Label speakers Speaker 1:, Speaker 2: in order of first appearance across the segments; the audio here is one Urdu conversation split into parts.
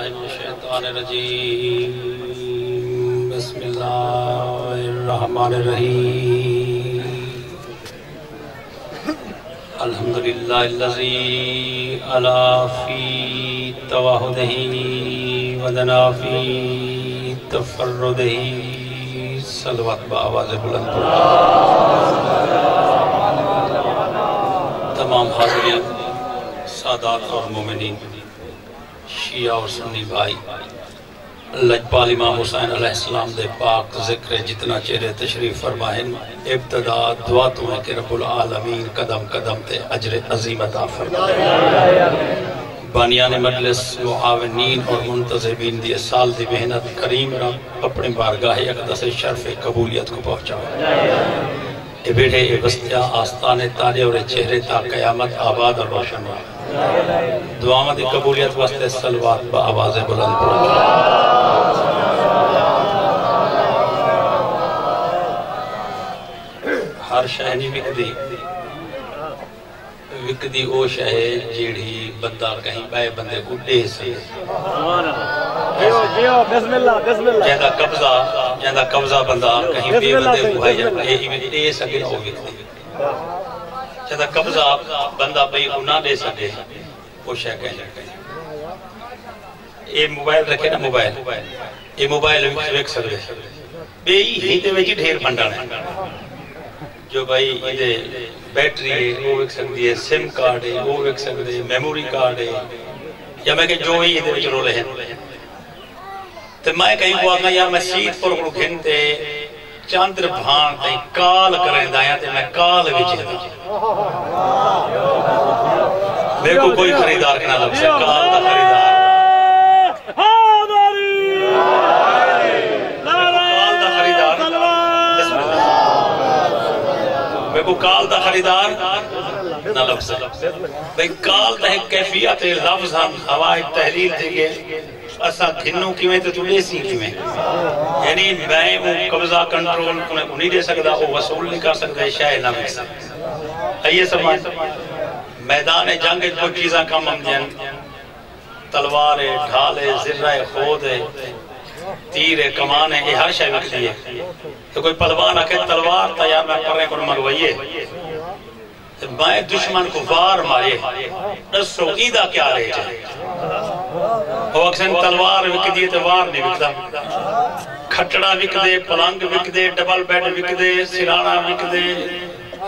Speaker 1: من الشیطان الرجیم بسم اللہ الرحمن الرحیم الحمدللہ الذی علا فی تواہدہ ودنا فی تفردہ صلوات بآواز بلند تمام حاضرین سادات اور مومنین شیعہ اور سنی بھائی لجپال امام حسین علیہ السلام دے پاک ذکر جتنا چہرے تشریف فرمائن ابتدا دعا تو ہے کہ رب العالمین قدم قدم تے اجر عظیم عطا فرمائے بانیان مجلس معاونین اور منتظمین دی سال دی محنت کریم رب اپنے بارگاہ اقدس شرف قبولیت کو پہنچاؤ اے بیٹھے اے بستیاں آستانے تارے اور چہرے تا قیامت آباد اور روشن رہا دعا دی قبولیت واسطے صلوات با آواز بلند پڑھا ہر شہنی وکدی او شہے جیڑی بندہ کہیں بائے بندے کو دے سے جہاں قبضہ بندہ کہیں بے بندے کو ہے یہ دے سکے او وکدی جہاں قبضہ بندہ بے کو نہ دے سکے وہ شہے کہیں یہ موبائل رکھے نا موبائل یہ موبائل ویک سکے بے ہی دے ویجی ڈھیر پنڈا ہے جو بھائی یہ بیٹری ہے وہ ایک سکتی ہے سم کارڈ ہے وہ ایک سکتی ہے میموری کارڈ ہے یا میں کہ جو ہی یہ جو رولے ہیں تو میں کہیں کو آگا یا مسجد پر کو گھنتے چاندر بھان تے کال کریں دائیں تے میں کال ویچے دا میرے کو کوئی خریدار کنا لگ سے کال دا خریدار کو کال دا خریدار نہ لفظ بھئی کال دا ایک کیفیت لفظ ہم ہوائی تحلیل دے گے اسا گھنوں کیویں تو لے سی کیویں یعنی میں وہ قبضہ کنٹرول نہیں دے سکتا وہ وصول نہیں کر سکتا شاید نہ مل سکتا آئیے سمجھ میدان جنگ کو چیزاں کم ہم دیں تلوار ڈھالے ذرہ خود تیر کمان ہے یہ ہر شے وقتی ہے تو کوئی پلوان آکے تلوار تا یا میں پرنے کو مروئیے میں دشمن کو وار مارے نسو ایدہ کیا رہے جائے وہ اکسن تلوار وک دیئے تو وار نہیں وکتا کھٹڑا وک دے پلنگ وک دے ڈبل بیڈ وک دے سرانہ وک دے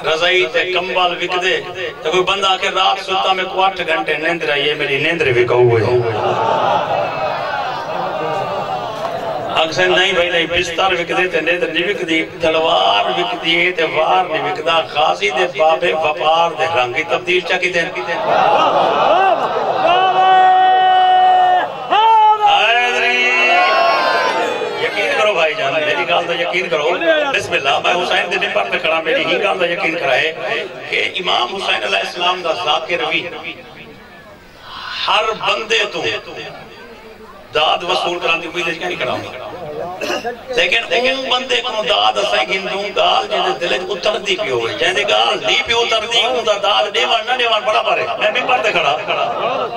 Speaker 1: رضائی تے کمبال وک دے تو کوئی بندہ آکے رات سلطہ میں کو 8 گھنٹے نیند رہی ہے میری نیند رہی وکا ہوئے اکثر نہیں بھائی نہیں بستر وک دے تے نیدر نہیں وک دی تلوار وک دیئے تے وار نہیں وکدا غازی دے بابے وپار دے رنگی تبدیل چاکی دے یقین کرو بھائی جان میری گال دا یقین کرو بسم اللہ میں حسین دے نمبر پہ کھڑا میری ہی گال دا یقین کرائے کہ امام حسین علیہ السلام دا ذاکر روی ہر بندے تو داد وصول کران دی امید ہے کہ نہیں کراؤں گا لیکن اون بندے کو داد اسائی گندوں گال جیدے دلج اتر دی پی ہوئے جیدے گال لی پی اتر دی ان دا داد دیوان نہ دیوان بڑا پارے میں بھی پڑھتے کھڑا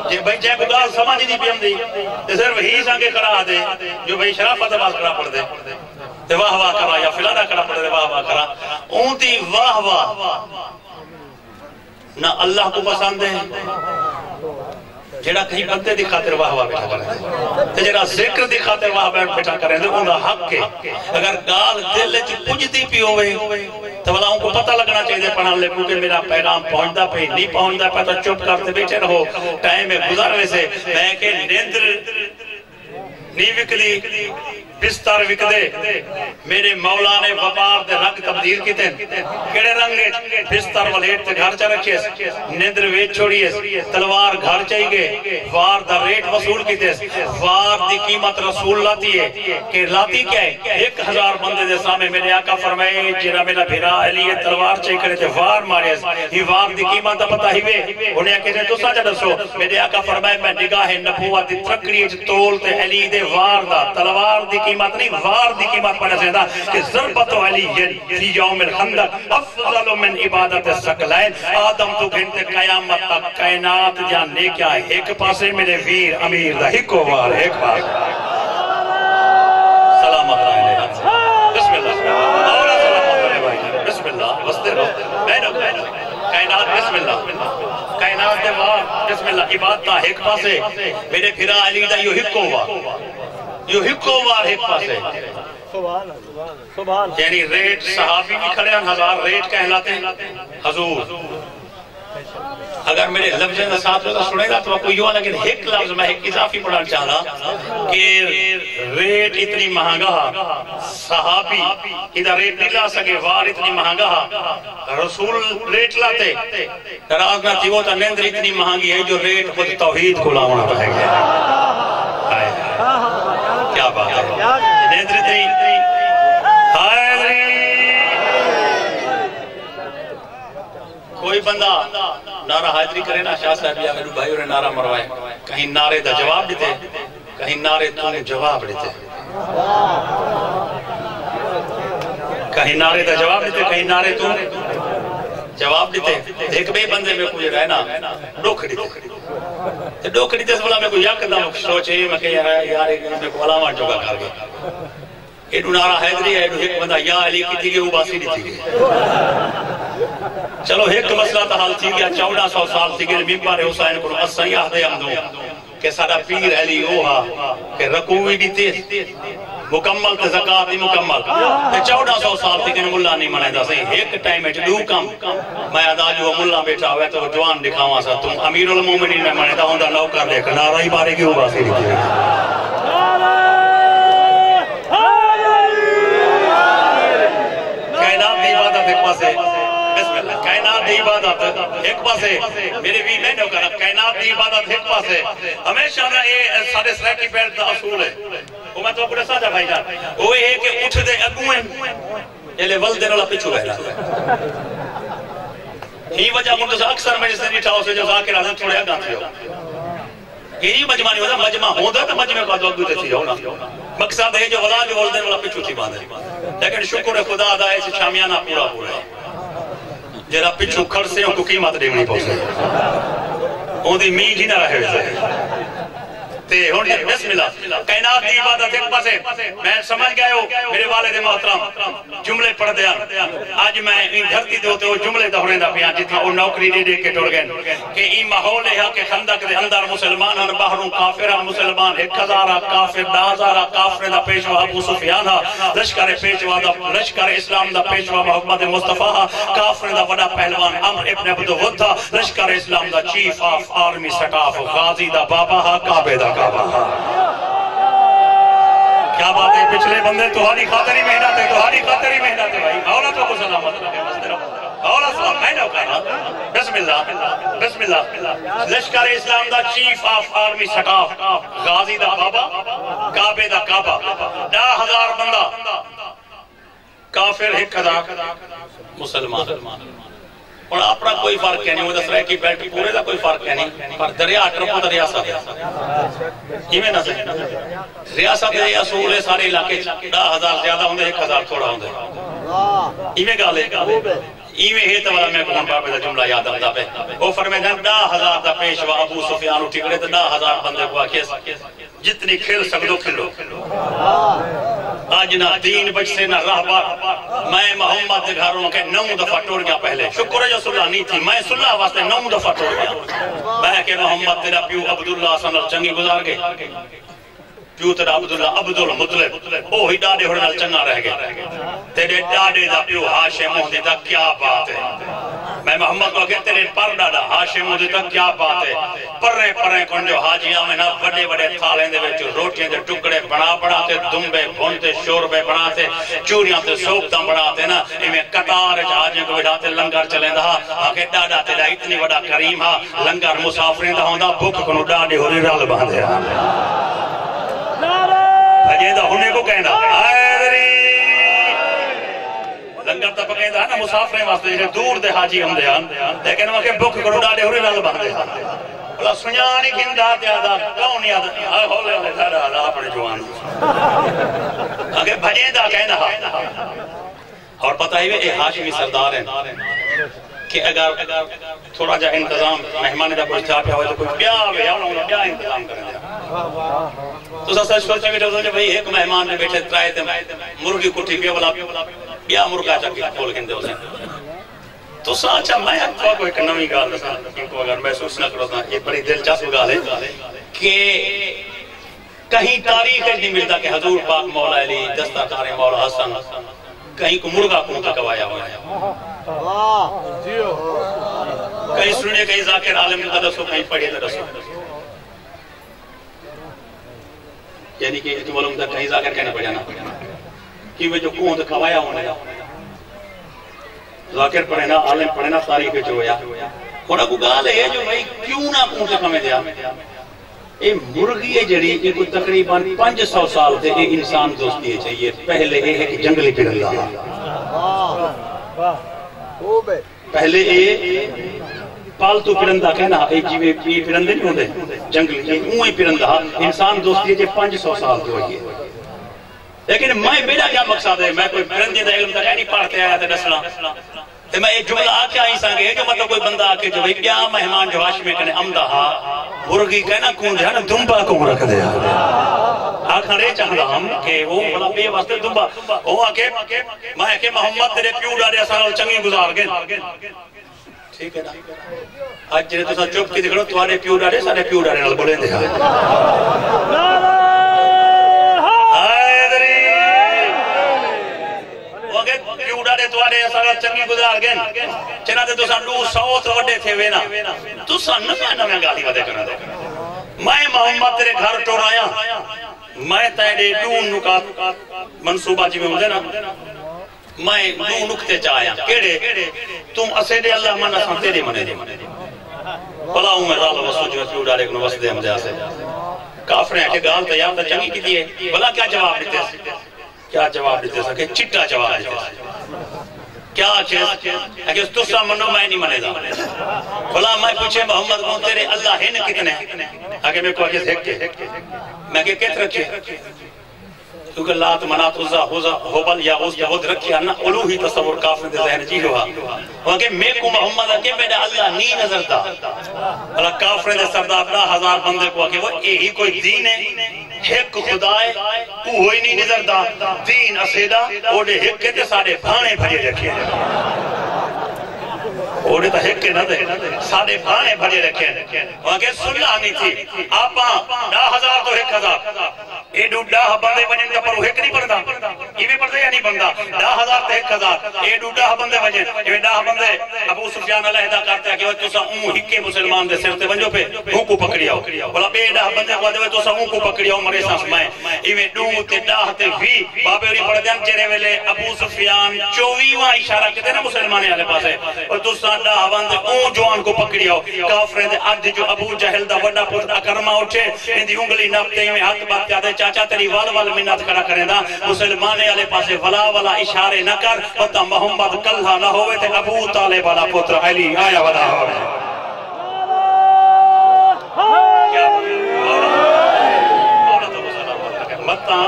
Speaker 1: جی بھائی جائے کو گال سمجھ نہیں پی ہم دی تو صرف ہی سانگے کھڑا دے جو بھائی شرافت باز کھڑا پڑھ دے تو واہ واہ کرا یا فلانا کھڑا پڑھ دے واہ واہ کرا اون دی واہ واہ نہ اللہ کو پسند ہے جڑا کہیں بندے دی خاطر واہ واہ بیٹھا کریں تے جڑا ذکر دی خاطر واہ بیٹھا کریں دے انہا حق ہے اگر گال دل چ پجتی پی ہوئے تو والا ان کو پتہ لگنا چاہیے پڑھا لے کہ میرا پیغام پہنچتا پہ نہیں پہنچتا پہ تو چپ کرتے بیٹھے رہو ٹائم میں گزارنے سے میں کہ نیندر نہیں وکلی بستر وک دے میرے مولا نے وپار دے رنگ تبدیل کی تین کیڑے رنگ بستر ولیٹ تے گھر چا رکھیے نیندر ویچ چھوڑیے تلوار گھر چاہیے وار دا ریٹ وصول کی تیس وار دی قیمت رسول لاتی ہے کہ لاتی کیا ہے 1000 بندے دے سامنے میرے آقا فرمائے جیرا میرا بھیرا علی تلوار چاہیے کرے تے وار مارے ہی وار دی قیمت دا پتہ ہی وے انہیں کہتے تو سا جڑا سو میرے آقا فرمائے میں نگاہ نبوت دی تھکڑی تول تے علی دے وار دا تلوار دی قیمت نہیں وار دی قیمت پڑھا سیدہ کہ ضربت علی فی یوم الخندق افضل من عبادت الثقلین آدم تو گھنٹے قیامت تک کائنات جاننے کیا ایک پاسے میرے ویر امیر دا ہکو وار ایک پاس سلامت رہنے بسم اللہ مولا سلامت رہنے بھائی بسم اللہ وستے رہو کائنات بسم اللہ کائنات دے وار بسم اللہ عبادتہ ایک پاسے میرے پھرا علی دا یو ہکو وار ایک پاسے یعنی ریٹ صحابی بھی کھڑے ہیں ہزار ریٹ کہلاتے ہیں حضور اگر میرے لفظ کا ساتھ ہوتا سنے گا تو کوئی یوں لیکن ایک لفظ میں ایک اضافی پڑھنا چاہتا کہ ریٹ اتنی مہنگا صحابی ادھر ریٹ نہیں لا سکے وار اتنی مہنگا رسول ریٹ لاتے راز نہ تھی وہ تا نیندر اتنی مہنگی ہے جو ریٹ خود توحید کو لاؤنا پڑے گا کیا بات ہے نیندر اتنی کوئی بندہ نعرہ حاضری کرے نا شاہ صاحب یا میرے بھائیوں نے نعرہ مروائے کہیں نعرے دا جواب دیتے کہیں نعرے تو جواب دیتے کہیں نعرے دا جواب دیتے کہیں نعرے تو جواب دیتے ایک بے بندے میں کوئی رہنا ڈوکھ دیتے ڈوکھ دیتے سے بلا میں کوئی یقدم سوچے میں کہ یار ایک میں کو علامات جوگا کر گئے ایڈو نعرہ حیدری ہے ایک بندہ یا علی کی تھی گئے وہ باسی نہیں تھی گئے چلو ایک مسئلہ تا حال تھی گیا 1400 سال تھی گئے ممبر حسین کو اسیاح دے ہم دوں کہ سارا پیر علی اوہا کہ رکوعی بھی تیز مکمل تے زکاة بھی مکمل 1400 سال تھی گئے ملہ نہیں منہ دا سہیں ایک ٹائم ہے جو کم میں ادا جو ملہ بیٹھا ہوئے تو جوان دکھاواں سا تم امیر المومنین میں منہ دا ہوندہ نوکر لے کر نعرہ ہی بارے کی وہ باسی نہیں تھی کائنات دی عبادت ایک پاسے بسم اللہ کائنات دی عبادت ایک پاسے میرے بھی نہیں نو کرا کائنات دی عبادت ایک پاسے ہمیشہ یہ سارے سلیکی پیٹ دا اصول ہے وہ میں تو اپنے ساتھ بھائی جان وہ یہ ہے کہ اٹھ دے اگویں یہ لے ول دینا پچھو رہ رہا ہی وجہ منتظر اکثر میں جسے نیٹھا ہو سے جو ذاکر آدم تھوڑے اگاں تھے ہو یہی مجمع نہیں ہوتا مجمع ہوتا تو مجمع کا دوگ دوتے تھی ہونا مقصد ہے جو ولا جو ول دینا والا پچھو تھی باندھے لیکن شکر خدا دا ہے سے شامیانہ پورا پورا جیرا پچھو کھڑ سے ان کو قیمت دے نہیں پہنچے ان دی مین ہی نہ رہے ہوئے تے ہون جی بسم اللہ کائنات دی عبادت ایک پاسے میں سمجھ گئے ہو میرے والد محترم جملے پڑھ دیا آج میں ان دھرتی دے ہوتے ہو جملے دہنے دا پیان جتنا وہ نوکری دے دے کے ٹوڑ گئے کہ این ماحول ہے کہ خندق دے اندر مسلمان اور باہروں کافران مسلمان 1000 کافر 10000 کافر دا پیشوا ابو سفیان لشکر پیشوا دا لشکر اسلام دا پیشوا محمد مصطفیٰ کافر دا وڈا پہلوان عمر ابن عبد ود لشکر اسلام دا چیف آف آرمی سٹاف غازی دا بابا کعبے دا کیا بات ہے پچھلے بندے تمہاری خاطر ہی محنت ہے تمہاری خاطر ہی محنت ہے بھائی مولا تو کو سلامت مولا سلام میں نہ کہا بسم اللہ بسم اللہ لشکر اسلام دا چیف آف آرمی سٹاف غازی دا بابا کعبے دا کعبہ 10,000 بندہ کافر 1000 مسلمان اور اپنا کوئی فرق ہے نہیں وہ دس رہے کی بیلٹ پورے دا کوئی فرق ہے نہیں پر دریا ٹرپو دا ریاست ہے ہی میں نہ سے ریاست ہے اصول ہے سارے علاقے 10,000 زیادہ ہوندے 1,000 تھوڑا ہوندے ہی میں گالے ایویں ہے تو میں کون بابے دا جملہ یاد آمدہ پہ وہ فرمائے جان 10,000 دا پیشوا ابو سفیان اٹھی کرے تو 10,000 بندے کو آکھیس جتنی کھل سکدو کھلو آج نہ دین بچ سے نہ رہبر میں محمد دے گھروں کے 9 دفعہ ٹوڑ گیا پہلے شکر ہے جو صلح نہیں تھی میں صلح واسطے 9 دفعہ ٹوڑ گیا میں کہ محمد تیرا پیو عبداللہ صلی اللہ چنگی گزار گئے پیو تیرا عبداللہ عبدالمطلب او ہی ڈاڑے ہوڑے نال چنگا رہ گئے تیرے ڈاڑے دا پیو ہاشم ہوندے دا کیا بات ہے میں محمد کو کہتے تیرے پر ڈاڑا ہاشم ہوندے دا کیا بات ہے پرے پرے کن جو حاجیاں میں نا بڑے بڑے تھالیں دے وچ روٹیاں دے ٹکڑے بنا تے دمبے بھونتے شوربے بناتے چوریاں تے سوکتاں بناتے نا ایویں قطار وچ حاجیاں کو بٹھاتے لنگر چلیندا آکے ڈاڑا تیرا اتنی بڑا کریم ہا لنگر مسافریں دا ہوندا بھوک کنو ڈاڑے ہو رل باندھے اجیدہ ہونے کو کہنا لنگر تا پکیندہ ہے نا مسافریں واسطے جنہیں دور دے حاجی ہم دے لیکن وہاں کے بک کرو ڈاڑے ہو رہے نال باندھے بلا سنیانی گھندا دیادا کون یاد ہولے ہولے سارا اپنے جوان اگر بھجیں دا کہنا اور پتہ ہی اے ہاشمی سردار ہیں کہ اگر تھوڑا جا انتظام مہمانے دا کچھ چاپیا ہوئے تو کچھ بیا ہوئے یا انہوں نے بیا انتظام کرنے دیا تو سچ سوچے بیٹھے سوچے بھئی ایک مہمان نے بیٹھے ترائے تھے مرغی کٹھی پیا بلا بیا مرغا چاکی کھول گندے اسے تو سانچہ میں اکوا کو ایک نوی گال دسا کو اگر محسوس نہ کرو یہ بڑی دلچسپ گال ہے کہ کہیں تاریخ نہیں ملتا کہ حضور پاک مولا علی دستاکار مولا حسن کہیں کو مرغا کون کا گوایا ہوا ہے کہیں سننے کہیں ذاکر عالم کا دسو کہیں پڑھے دسو یعنی کہ اتو علم تک کہیں ذاکر کہنے پڑھانا کہ وہ جو کون کا گوایا ہونے ذاکر پڑھنا عالم پڑھنا تاریخ جو ہویا ہونا کو گال ہے جو بھئی کیوں نہ کون سے کمیں دیا اے مرغی جڑی یہ کو تقریباً 500 سال سے ایک انسان دوستی چاہیے پہلے یہ ہے کہ جنگلی پرندہ پہلے یہ پالتو پرندہ کہنا اے جیوے پرندے نہیں ہوندے جنگلی اوہی پرندہ انسان دوستی ہے 500 سال جو ہے لیکن میں میرا کیا مقصد ہے میں کوئی پرندے دا علم تک نہیں پڑھتے آیا تھا دسنا تو میں ایک جملہ آکے آئی سانگے جو مطلب کوئی بندہ آکے جو بھئی کیا مہمان جو ہاشمی کنے امدہ ہا مرغی کہنا کون جانا دنبا کو رکھ دیا آکھاں رے چاہتا ہم کہ وہ بڑا بے واسطے دنبا وہ آکے میں کہ محمد تیرے پیو ڈارے سارا چنگی گزار گئے ٹھیک ہے نا آج جنہیں تو سا چوپ کی دکھڑو تمہارے پیو ڈارے سارے پیو ڈارے نال بولیں دے توارے سارا چنگی گزار گئے چنانتے تو سان لو سوت وڈے تھے وینا تو سان نہ گالی ودے کرنا دے میں محمد تیرے گھر ٹور آیا میں تیرے دون نکات منصوبہ جی میں ہوندے نا میں دون نکتے چاہیا کیڑے تم اسیدے اللہ من اسان تیرے منے دے بلا ہوں میں رال وسو جو پیو ڈالے کنو وسدے ہم جا سے کافریں کہ گال تیار تا چنگی کی دیئے بلا کیا جواب دیتے کیا جواب دیتے سکے چٹا جواب دیتے سکے کیا چیز اگر تو سا منو میں نہیں منے دا بھلا میں پوچھے محمد کون تیرے اللہ ہن کتنے اگر میں کو اگر دیکھ کے میں کہ کہت رکھے کیونکہ لات منات عزا حبل یا عز یہود رکھیا نا الوہی تصور کافر دے ذہن جی ہوا وہاں میں کو محمد اگر میرا اللہ نہیں نظر دا اللہ کافر دے سردار 10,000 بندے کو اگر وہ یہی کوئی دین ہے ایک خدای کوئی نہیں نظر دا دین اسیدہ اوڑے ایک کہتے سارے بھانے بھرے رکھے اوڑے تا ایک کے نہ دے سارے بھانے بھرے رکھے وہاں کہ سننا نہیں تھی آپاں 10,000 تو 1,000 اے ڈو 10 بندے بنیں گا پر وہ ایک نہیں بندہ یہ بھی پڑھتے یا نہیں بندہ 10,000 تو 1,000 اے ڈو 10 بندے بنیں یہ 10 بندے ابو سفیان علیحدہ کرتے ہیں کہ وہ تُسا ہکے مسلمان دے سرتے بنجو پہ ہوں کو پکڑیاؤ بلا بے 10 بندے کو دے تُسا ہوں کو پکڑیاؤ مرے سانس میں یہ ڈو تے 10 تے بھی بابے اوری پڑھ دیں چرے ویلے ابو سفیان 24واں اشارہ کہتے ہیں نا مسلمانے والے پاس ہے اور تُسا 10 بندے اون جوان کو پکڑیاؤ کافریں دے اج جو ابو جہل دا وڈا پتر اکرما اٹھے ان دی انگلی نپتے میں ہاتھ بات کیا دے چاچا تیری وال منت کرا کریں دا مسلمانے والے پاسے ولا اشارے نہ کر پتہ محمد کلھا نہ ہوئے تے ابو طالب والا پتر علی آیا ودا ہوئے متہ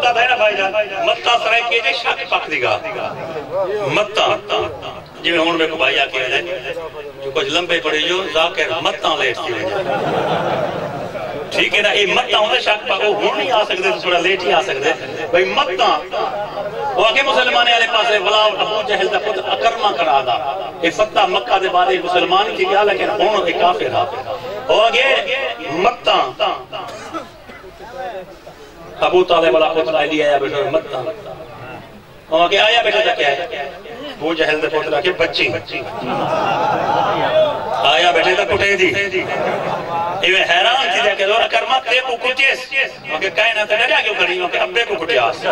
Speaker 1: تھا نا بھائی جان متہ سرائی کیے جائے شاک پاک دیگا متہ جی میں ہون میں کو بھائی آکے ہیں جو کچھ لمبے پڑے جو ذاکر متہ لیٹ کی ہوئے ٹھیک ہے نا یہ متہ ہوندے شاک پاک وہ ہون نہیں آ سکتے تو تھوڑا لیٹ ہی آ سکتے بھئی متہ وہ آگے مسلمانے والے پاسے ولا ابو جہل دا خود اکرما کرا دا یہ فتح مکہ دے بعد مسلمان کی گیا لیکن ہون ایک کافر تھا وہ آگے متہ ابو طالب والا پتر علی آیا بیٹھا متہ وہاں کہ آیا بیٹھا تھا کیا ہے وہ جہل دے پتر آکے بچی آیا بیٹھے تھا کٹے دی یہ حیران تھی دے کہ دورا کرما تے کو کٹیس وہاں کہ کائنہ تے ڈریا کیوں کری وہاں کہ ابے کو کٹیاس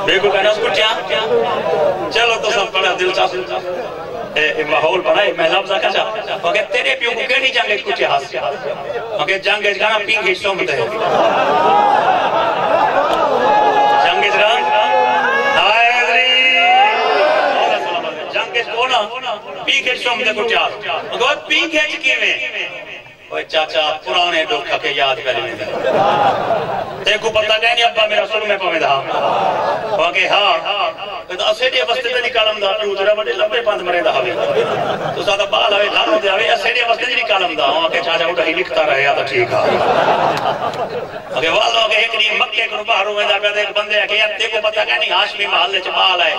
Speaker 1: بے کو کہنا اس کٹیا چلو تو سب بڑا دل چاہتا ماحول بنائے میں لفظہ کا چاہتا وہاں کہ تیرے پیوں کو کہنی جانگے کٹیاس وہاں کہ جانگے جانا پینگے سوم دے جانگے جانا پینکھے سوم دے کچھ اگر پینکھے چکی میں اوہ چاچا پرانے دکھا کے یاد پہلے میں دے دیکھو پتہ گئے نہیں ابا میرا سر میں پاوے دا وہاں کہ ہاں تو اسیڈے وستے دے نکالم دا پیو تیرا بڑے لمبے پاند مرے دا ہوئے تو سادہ بال ہوئے دھانو دے ہوئے اسیڈے وستے دے نکالم دا وہاں کہ چاچا اٹھا ہی لکھتا رہے یا تو ٹھیک ہے اگر والوں کے ایک نہیں مکے کو باہر ہوئے دا پہ ایک بندے ہے کہ یاد دیکھو پتہ گئے نہیں ہاشمی محلے چپال ہے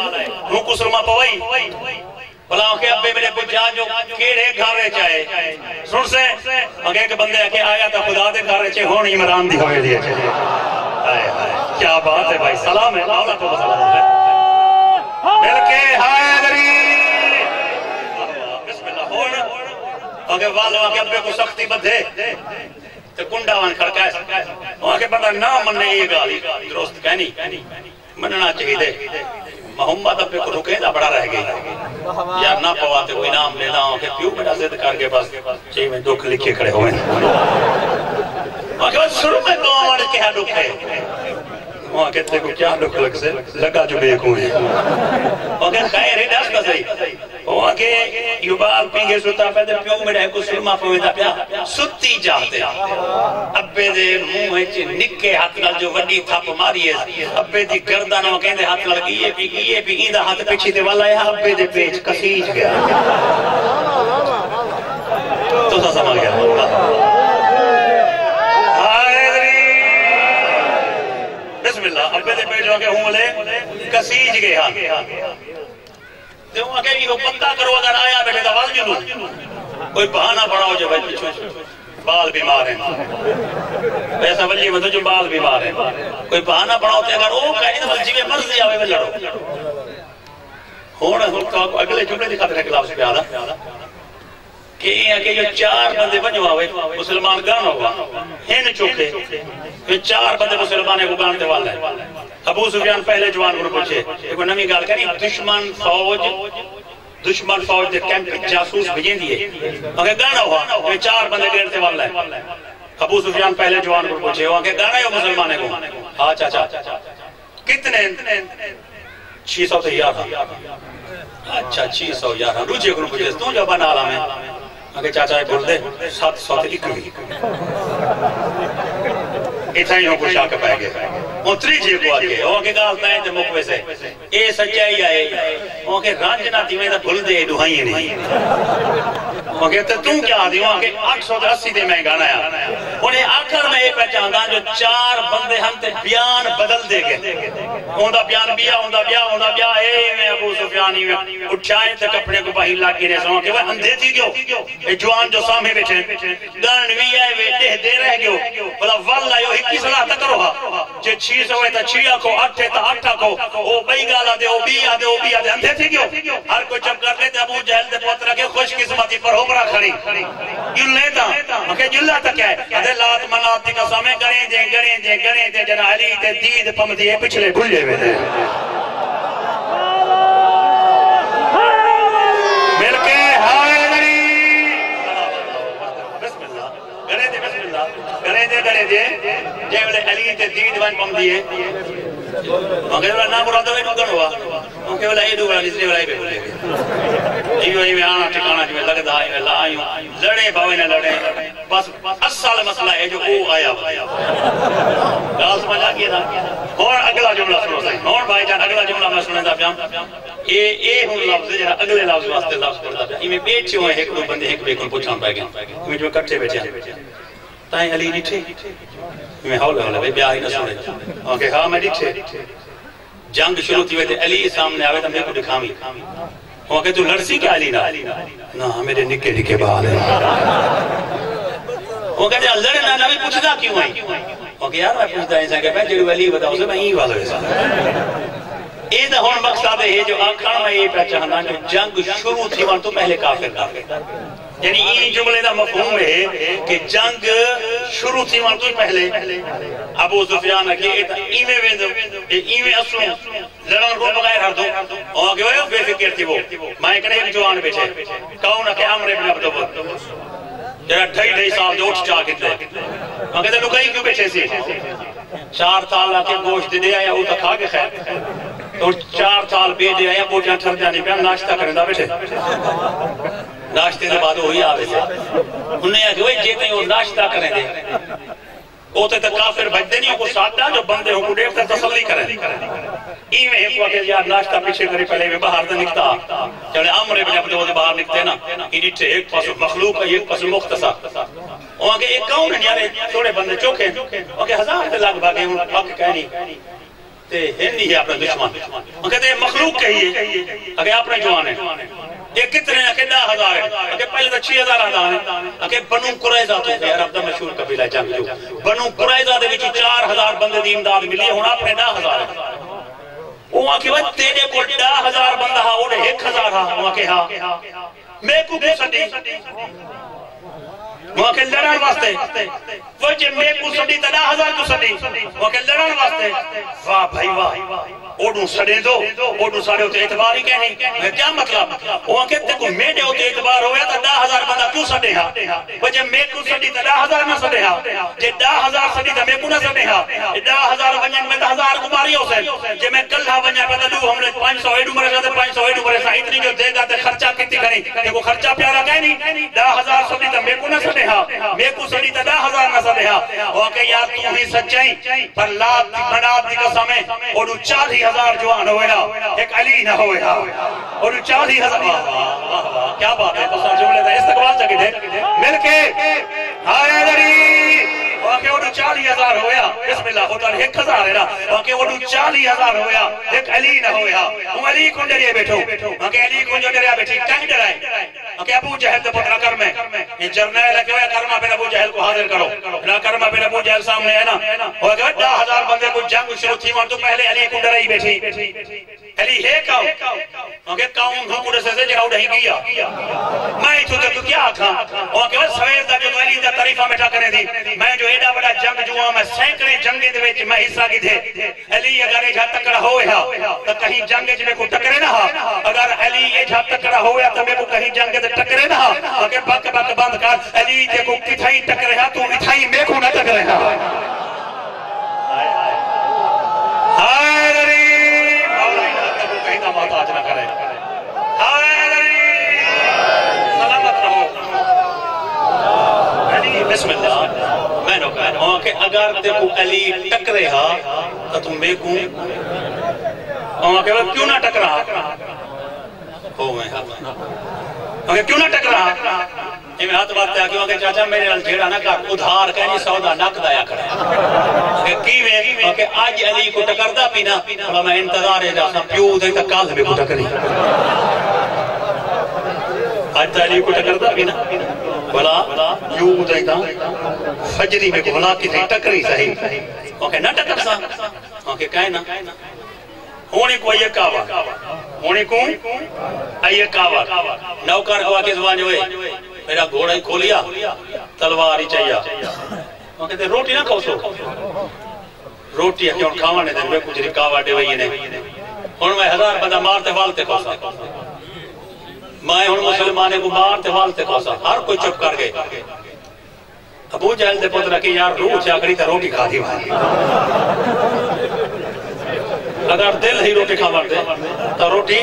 Speaker 1: روکو سرما پوائی بلاؤں کہ ابے میرے بجھا جو کیڑے گھارے چاہے سن سے اگر ایک بندے ہے کہ آیا تا خدا دے گھارے چاہے ہون عمران دی ہوئے دیئے چاہے کیا بات ہے بھائی سلام ہے اللہ کو سلام ہے ملکے حیدری بسم اللہ ہون اگر والوں کے ابے کو سختی بدھے تو کنڈاوان کھڑکائے وہاں کے بندہ نہ مننے یہ گالی درست کہنی مننا چاہیے دے محمد ابے کو رکے دا بڑا رہ گئی یا نہ پواتے کوئی نام لینا ہوں کہ پیو میرا زد کر کے بس چاہیے میں دکھ لکھے کھڑے ہوئے وہاں کے بعد شروع میں کون کیا دکھ ہے وہاں کہتے کو کیا دکھ لگ سے لگا جو بے کوئی وہاں کہ خیر ہے دس کا صحیح وہاں کہ یوبال پینگے ستا پیدے پیو میرے کو سلمہ پویدہ پیا ستی جاہتے ابے دے منہ چے نکے ہاتھ لال جو وڈی تھاپ ماری ہے ابے دی گردانوں کہندے ہاتھ لال گئے پی ایندہ ہاتھ پیچھی دے والا ہے ابے دے پیچ کسیج گیا تو سا سمجھ گیا بسم اللہ ابے دے پیچ ہوگے ہوں لے کسیج گیا دیوں آگے یہ پتہ کرو اگر آیا بیٹھے دا وال جنو کوئی بہانہ پڑاؤ جو بھائی پیچھو بال بیمار ہیں ایسا ولی مدد جو بال بیمار ہیں کوئی بہانہ پڑاؤ تے اگر وہ کہیں تو جیوے مرضی آوے میں لڑو ہونا اگلے جملے دکھا دے خلاف سے پیادا کہ یہ چار بندے بنو آوے مسلمان گان ہوگا ہن چوکے یہ چار بندے مسلمانے کو گانتے والا ہے ابو سفیان پہلے جوان کو پوچھے ایک نمی گال کری دشمن فوج دے کیمپ جاسوس بھیجیں دیئے اگر گانا ہوا یہ چار بندے گیرتے والا ہے ابو سفیان پہلے جوان کو پوچھے وہاں کہ گانا ہے مسلمانے کو ہاں چاچا کتنے 600 تیار تھا اچھا 600 یار روچے کو پوچھے تو جو بنا لا میں اگر چاچا بول دے 700 اکوی اتنا ہی ہوں کو شاہ کے پائے گئے وہ تری جے کو آگے وہ کہ گالتا ہے جو مقوے سے اے سچائی آئے وہ کہ رانجنا تیویں دا بھول دے دوہائیں نہیں وہ کہتے تم کیا آدھی وہاں کہ 880 دے میں گانا ہے انہیں آخر میں یہ پہچاندان جو چار بندے ہم تے بیان بدل دے گئے اندھا بیان بیا اے میں ابو سفیانی میں اٹھائیں تے کپڑے کو باہی لاکی رہے سوا کہ وہ اندھے تھی گیو اے جوان جو سامنے بیٹھے گرن وی آئے وے دے رہ گیو بلا واللہ یو ہکی صلاح تک کرو ہا جو 600 ہے تا 6 کو 8 تا 8 کو او بئی گالا دے او بیا دے اندھے تھی گیو ہر کوئی چپ کر لیتے ابو جہل دے پوترہ کے خوش قسمتی پر ہوبرا کھڑی یوں لیتا کہ جلہ تک ہے ادھے لات منات دی قسمیں گریں دے جنا علی دے دید پم دیئے پچھلے بھلے میں دے ملکے حیدری بسم اللہ گریں دے جے بلے علی دے دید پم دیئے مگر وہ نہ مراد ہوئے نکن ہوا کہ وہ لائے دوبارہ نسلے والے پہ بھولے گئے ایویں میں آنا ٹھکانا جو میں لگتا ہے میں لائیوں لڑے بھاوے نہ لڑے بس اصل مسئلہ ہے جو وہ آیا گال سمجھ آگیا تھا اور اگلا جملہ سنو سائیں اور بھائی جان اگلا جملہ میں سنیں دا پیام اے ہون لفظ ہے اگلے لفظ واسطے لفظ کرتا پیا میں بیٹھے ہوئے ایک دو بندے ایک بیکن پوچھان پائے گئے میں جو کٹھے بیٹھے تائیں علی ڈٹھے میں حولا بھئی بیاہی نہ سنے کہ ہاں میں ڈٹھے جنگ شروع تھی ویدے علی سامنے آوے تھا میں کو دکھامی وہ کہ تو لڑسی کیا علی نا میرے نکے نکے بال ہیں وہ کہتے ہیں لڑنا نہ بھی پوچھتا کیوں آئی وہ کہ یار میں پوچھتا انسان کہ میں جو علی بتاؤں سے میں ہی والا ہے اے دا ہون مقصد ہے جو آنکھاں میں یہ پہچانا جو جنگ شروع تھی وہاں تو پہلے کافر یعنی این جملے دا مفہوم ہے کہ جنگ شروع تھی وہاں تو پہلے ابو سفیان کے ایویں ویندو ایویں اسوں لڑن رو بغیر ہر دو اور کہ وہ بے فکر تھی وہ میں کہنے ایک جوان بیٹھے کون کہ عمر ابن عبد اللہ جرا 2.5 سال جو اٹھ چاہ کتے میں کہتے لکائی کیوں بیٹھے سی 4 سال کے گوشت دے آیا وہ تو کھا کے خیر تو 4 سال بیٹے آیا بوٹیاں ٹھر جانی پہ ناشتہ کریں دا بیٹھے ناشتے دے بعد وہی آوے سے انہیں آگے وہی جیتے ہیں وہ ناشتہ کریں دے ہوتے تک کافر بجدے نہیں ہوں کو ساتھ جو بندے ہوں کو دیکھتے تسلی کریں ایویں ایک وقت یار ناشتہ پیچھے کری پہلے میں باہر دے نکتا جب عمر ابن عبد العزیز باہر نکتے نا انہی ٹھے ایک پاس مخلوق ہے ایک پاس مختصر وہاں کے ایک کون ہے یار تھوڑے بندے چوکے وہاں کے 1000 تے لگ بھاگے ہوں حق کہنی تے ہندی ہے اپنا دشمن وہاں کہتے ہیں مخلوق کہیے اگر اپنے جوان ہیں یہ کتنے ہیں کہ 10,000 ہیں اگر پہلے تو 6,000 آدھان ہیں اگر بنو قریظہ تو ہے عرب دا مشہور قبیلہ جنگ جو بنو قریظہ دے وچ 4,000 بندے دی امداد ملی ہونا اپنے 10,000 ہیں وہاں کہ وہ تیرے کو 10,000 بندہ ہاں اوڑے 1,000 ہاں وہاں کہ ہاں میں کو سٹی وہاں کے لڑان واسطے وہ جے میں کو سٹی تا 10,000 کو سٹی وہاں کے لڑان واسطے واہ بھائی واہ اوڑوں سڑے دو اوڑوں ساڑے ہوتے اعتبار ہی کہنی کیا مطلب وہاں کہتے کو میں نے ہوتے اعتبار ہویا تا 10,000 بندہ کیوں سٹے ہاں وہ جے میں کو سٹی تا 10,000 نہ سٹے ہاں جے 10,000 سٹی تا میں کو نہ سٹے ہاں 10,000 ونجن میں 10,000 کو ماری ہو سے جے میں کل ہاں ونجن پہ دو ہم نے 500 ایڈو مرے جاتے 500 ایڈو مرے سا اتنی جو دے گا تے خرچہ کتی کریں دیکھو خرچہ پیارا کہنی 10,000 سٹی تا میں کو نہ سٹے ہاں میں کو سٹی تا 10,000 نہ سٹے ہاں وہ کہ یار تو ہی سچائیں پر لات بڑات دی قسمیں اوڑو 40,000 جوان ہوئے نا ایک علی نہ ہوئے نا اوڑو 40,000 کیا بات ہے بسا جملے دا استقبال چکے تھے مل کے آئے لڑی واقعی اوڑو 40,000 ہویا بسم اللہ خدا نے 1,000 ہے نا واقعی اوڑو 40,000 ہویا ایک علی نہ ہویا ہم علی کون ڈریا بیٹھو واقعی علی کون جو ڈریا بیٹھی کہیں ڈرائے واقعی ابو جہل دے پترہ کرمیں یہ جرنیل ہے کہ وہ کرمہ پہ ابو جہل کو حاضر کرو نا کرمہ پہ ابو جہل سامنے ہے نا واقعی 10,000 بندے کو جنگ شروع تھی وہاں تو پہلے علی کو ڈرائی بیٹھی علی ہے کاؤں واقعی کاؤں ہم کو رسے سے جہاں اڑھائی گیا میں تو تو کیا کھا واقعی سویر دا جو علی دا طریفہ میٹھا کرنے دی میں جو ایڈا بڑا جنگ جو ہاں میں سینکڑے جنگیں دے ویچ میں حصہ کی تھے علی اگر ایجھا تکڑا ہوئے ہاں تو کہیں جنگ جنہیں کو ٹکرے نہ اگر علی ایجھا تکڑا ہوئے تو میں کو کہیں جنگ دے ٹکرے نہ اگر بک بک بند کر علی تے کو کتھائی ٹکرے ہاں تو اتھائی میں کو نہ ٹکرے ہاں ہائے علی مولا انہا کو کہیں نہ محتاج نہ کرے ہائے علی سلامت رہو علی بسم اللہ میں نو کہنا ہوں کہ اگر تے کو علی ٹکرے ہاں تو تم میں کو ہوں کہ کیوں نہ ٹکرا ہو میں ہوں کیوں نہ ٹکرا یہ میں ہاتھ بات آگے ہوں کہ چاچا میرے نال جھیڑا نہ کر ادھار کہنی سودا نک دایا کرے کی میں کہ آج علی کو ٹکر دا پینا اور میں انتظار ہے جاسا پیو دے تک کال میں کو ٹکری آج علی کو ٹکر دا پینا بلا پیو دے تک فجری میں کو بلا کی تھی ٹکری صحیح اوکے نہ ٹکر سا اوکے کہنا ہونی کو یہ کعوہ ہونی کو یہ کعوہ نوکر ہوا کے زبان ہوئے میرا گھوڑا ہی کھولیا تلوار ہی چاہیا وہ کہتے روٹی نہ کھو سو روٹی ہے کیوں کھاوانے دے میں کچھ رکاوہ دے وہی نے ہن میں 1000 بندہ مارتے والتے کھو سا میں ہن مسلمانے کو مارتے والتے کھو سا ہر کوئی چپ کر گئے ابو جہل دے پتر کہ یار روح چاکری تا روٹی کھا دی بھائی اگر دل ہی روٹی کھا مر دے تو روٹی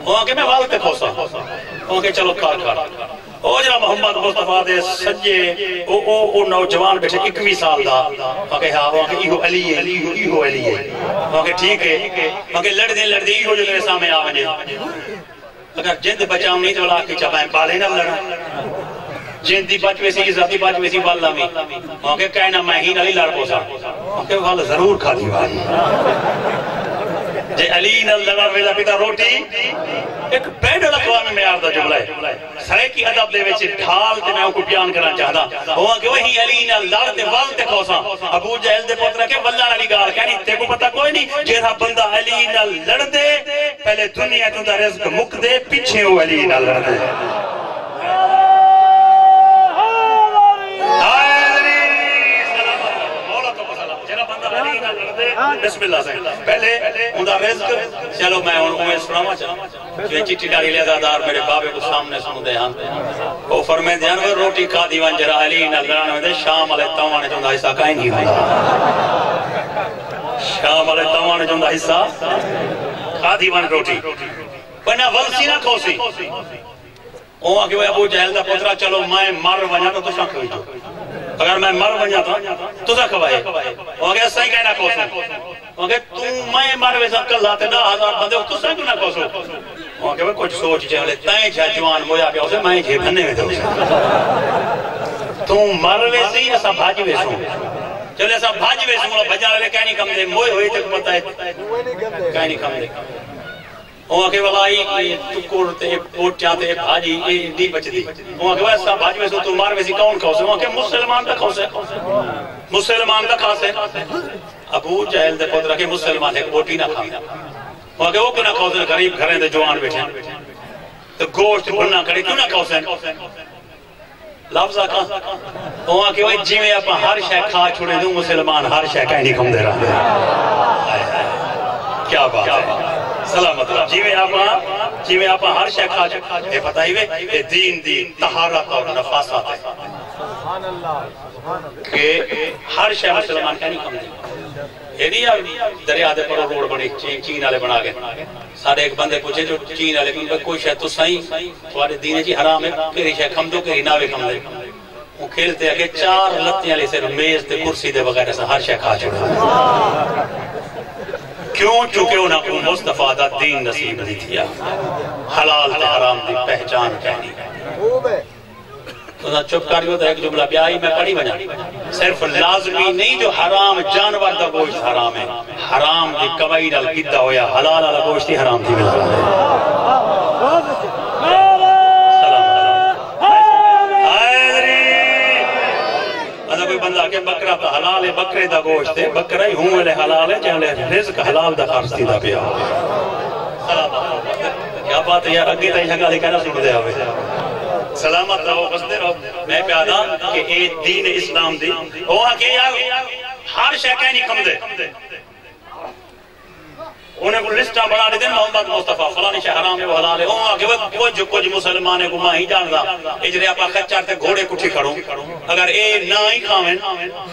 Speaker 1: وہاں کہ میں والتے کھوسا وہاں کہ چلو کھار کھار او جناب محمد مصطفیٰ دے سجے او نوجوان بیٹھے 21 سال دا وہاں کہ ہاں وہاں کہ ایہو علی ہے ایہو علی ہے وہاں کہ ٹھیک ہے وہاں کہ لڑ دے ایہو جو میرے سامنے آونے اگر جند بچاؤں نہیں تو اللہ کی چاہاں پالے نہ لڑا جن دی بچ ویسی عزتی بچ ویسی والا میں وہاں کہ کہنا میں ہی نہ لڑ پوسا وہاں کہ والا ضرور کھا دی بھائی جے علی نہ لڑا ویلا پیتا روٹی ایک بیڈ الاقوام میں آردہ جملہ ہے سرے کی عدب دے ویچے ڈھال تے میں کو بیان کرنا چاہتا وہاں کہ وہی علی نہ لڑ تے والتے کھوسا ابو جہل دے پترہ کے واللہ علی گال کہنی تے کو پتہ کوئی نہیں جیسا بندہ علی نہ لڑ دے پہلے دنیا تو دا رزق مک دے پیچھے وہ علی نہ لڑ دے بسم اللہ سے پہلے اندھا رزق چلو میں انہیں سناما چاہا جو چٹی ڈالی لے دادار میرے بابے کو سامنے سن دے ہاں وہ فرمائے دیان وہ روٹی کھا دیوان جرا علی نہ لڑانے میں دے شام علیہ توانے جو حصہ کہیں نہیں ہوتا شام والے تمانے جندہ حصہ کھادی ون روٹی پہنا ولسی نہ کھوسی اوہ کہ وہ ابو جہل دا پترہ چلو میں مر ونیا تو تسا کھوئی جو اگر میں مر ونیا تھا تسا کھوائے اوہ کہ صحیح کہنا کھوسو اوہ کہ تم میں مر ویسا کل لاتے 10,000 بندے ہو تسا کیوں نہ کھوسو اوہ کہ وہ کچھ سوچ چلے تائیں چھا جوان مویا پیا اسے میں جھے بھنے میں دے تم مر ویسی ایسا بھاج ویسوں چلے ایسا بھاج ویسوں مطلب بھجا لے کہیں نہیں کم دے موئے ہوئے تک پتہ ہے کہیں نہیں کم دے اوہ کہ ولائی ٹکڑ تے پوٹ چاہتے بھاجی دی بچ دی اوہ کہ ایسا بھاج ویسوں تم مر ویسی کون کھوسے اوہ کہ مسلمان کا کھوسے مسلمان کا کھاسے ابو جہل دے پترہ کہ مسلمان ایک بوٹی نہ کھا اوہ کہ وہ کیوں نہ کھوسے غریب گھریں دے جوان بیٹھیں تو گوشت بھلنا کرے کیوں نہ کھوسے لفظہ کہاں اوہ کہ وہ جی میں اپا ہر شے کھا چھوڑے دوں مسلمان ہر شے کہیں نہیں کم دے رہا کیا بات ہے سلامت اللہ جی میں اپا ہر شے کھا چھوڑے یہ پتہ ہی وے دین طہارت اور نفاسات ہے کہ ہر شے مسلمان کہیں نہیں کم دے یہ نہیں دریا دے پر روڑ بڑی چین والے بنا گئے سارے ایک بندے پوچھے جو چین والے کوئی شے تو صحیح تمہارے دین جی حرام ہے کہی شے کھم دو کہی ناوے کھم دے وہ کھیلتے ہیں کہ 4 لتیاں لے سے میز تے کرسی دے وغیرہ سے ہر شے کھا چھوڑا کیوں چکے انہاں کو مصطفیٰ دا دین نصیب نہیں تھیا حلال تے حرام دی پہچان کہنی تو چپ کریو تو ایک جملہ بیائی میں پڑھی بجا صرف لازمی نہیں جو حرام جانور دا گوشت حرام ہے حرام دی کبائی نال گدہ ہویا حلال والا گوشت ہی حرام تھی ملتا اگر کوئی بندہ کہ بکرہ تا حلال ہے بکرے دا گوشت ہے بکرہ ہی ہوں والے حلال ہے جہلے رزق حلال دا خارج تھی دا پیا کیا بات ہے یار اگے تا ہی شکا دے کہنا سن دے آوے سلامت رہو بستے رہو میں پیادا کہ اے دین اسلام دی وہاں کہ یار ہر شے کہیں نہیں کم دے انہیں کو لسٹہ بڑھا دے دیں محمد مصطفیٰ فلانی شے حرام ہے وہ حلال ہے وہاں کہ کچھ مسلمانے کو ماں ہی جان دا اجرے اپا خچار تے گھوڑے کٹھی کھڑوں اگر اے نہ ہی کھاویں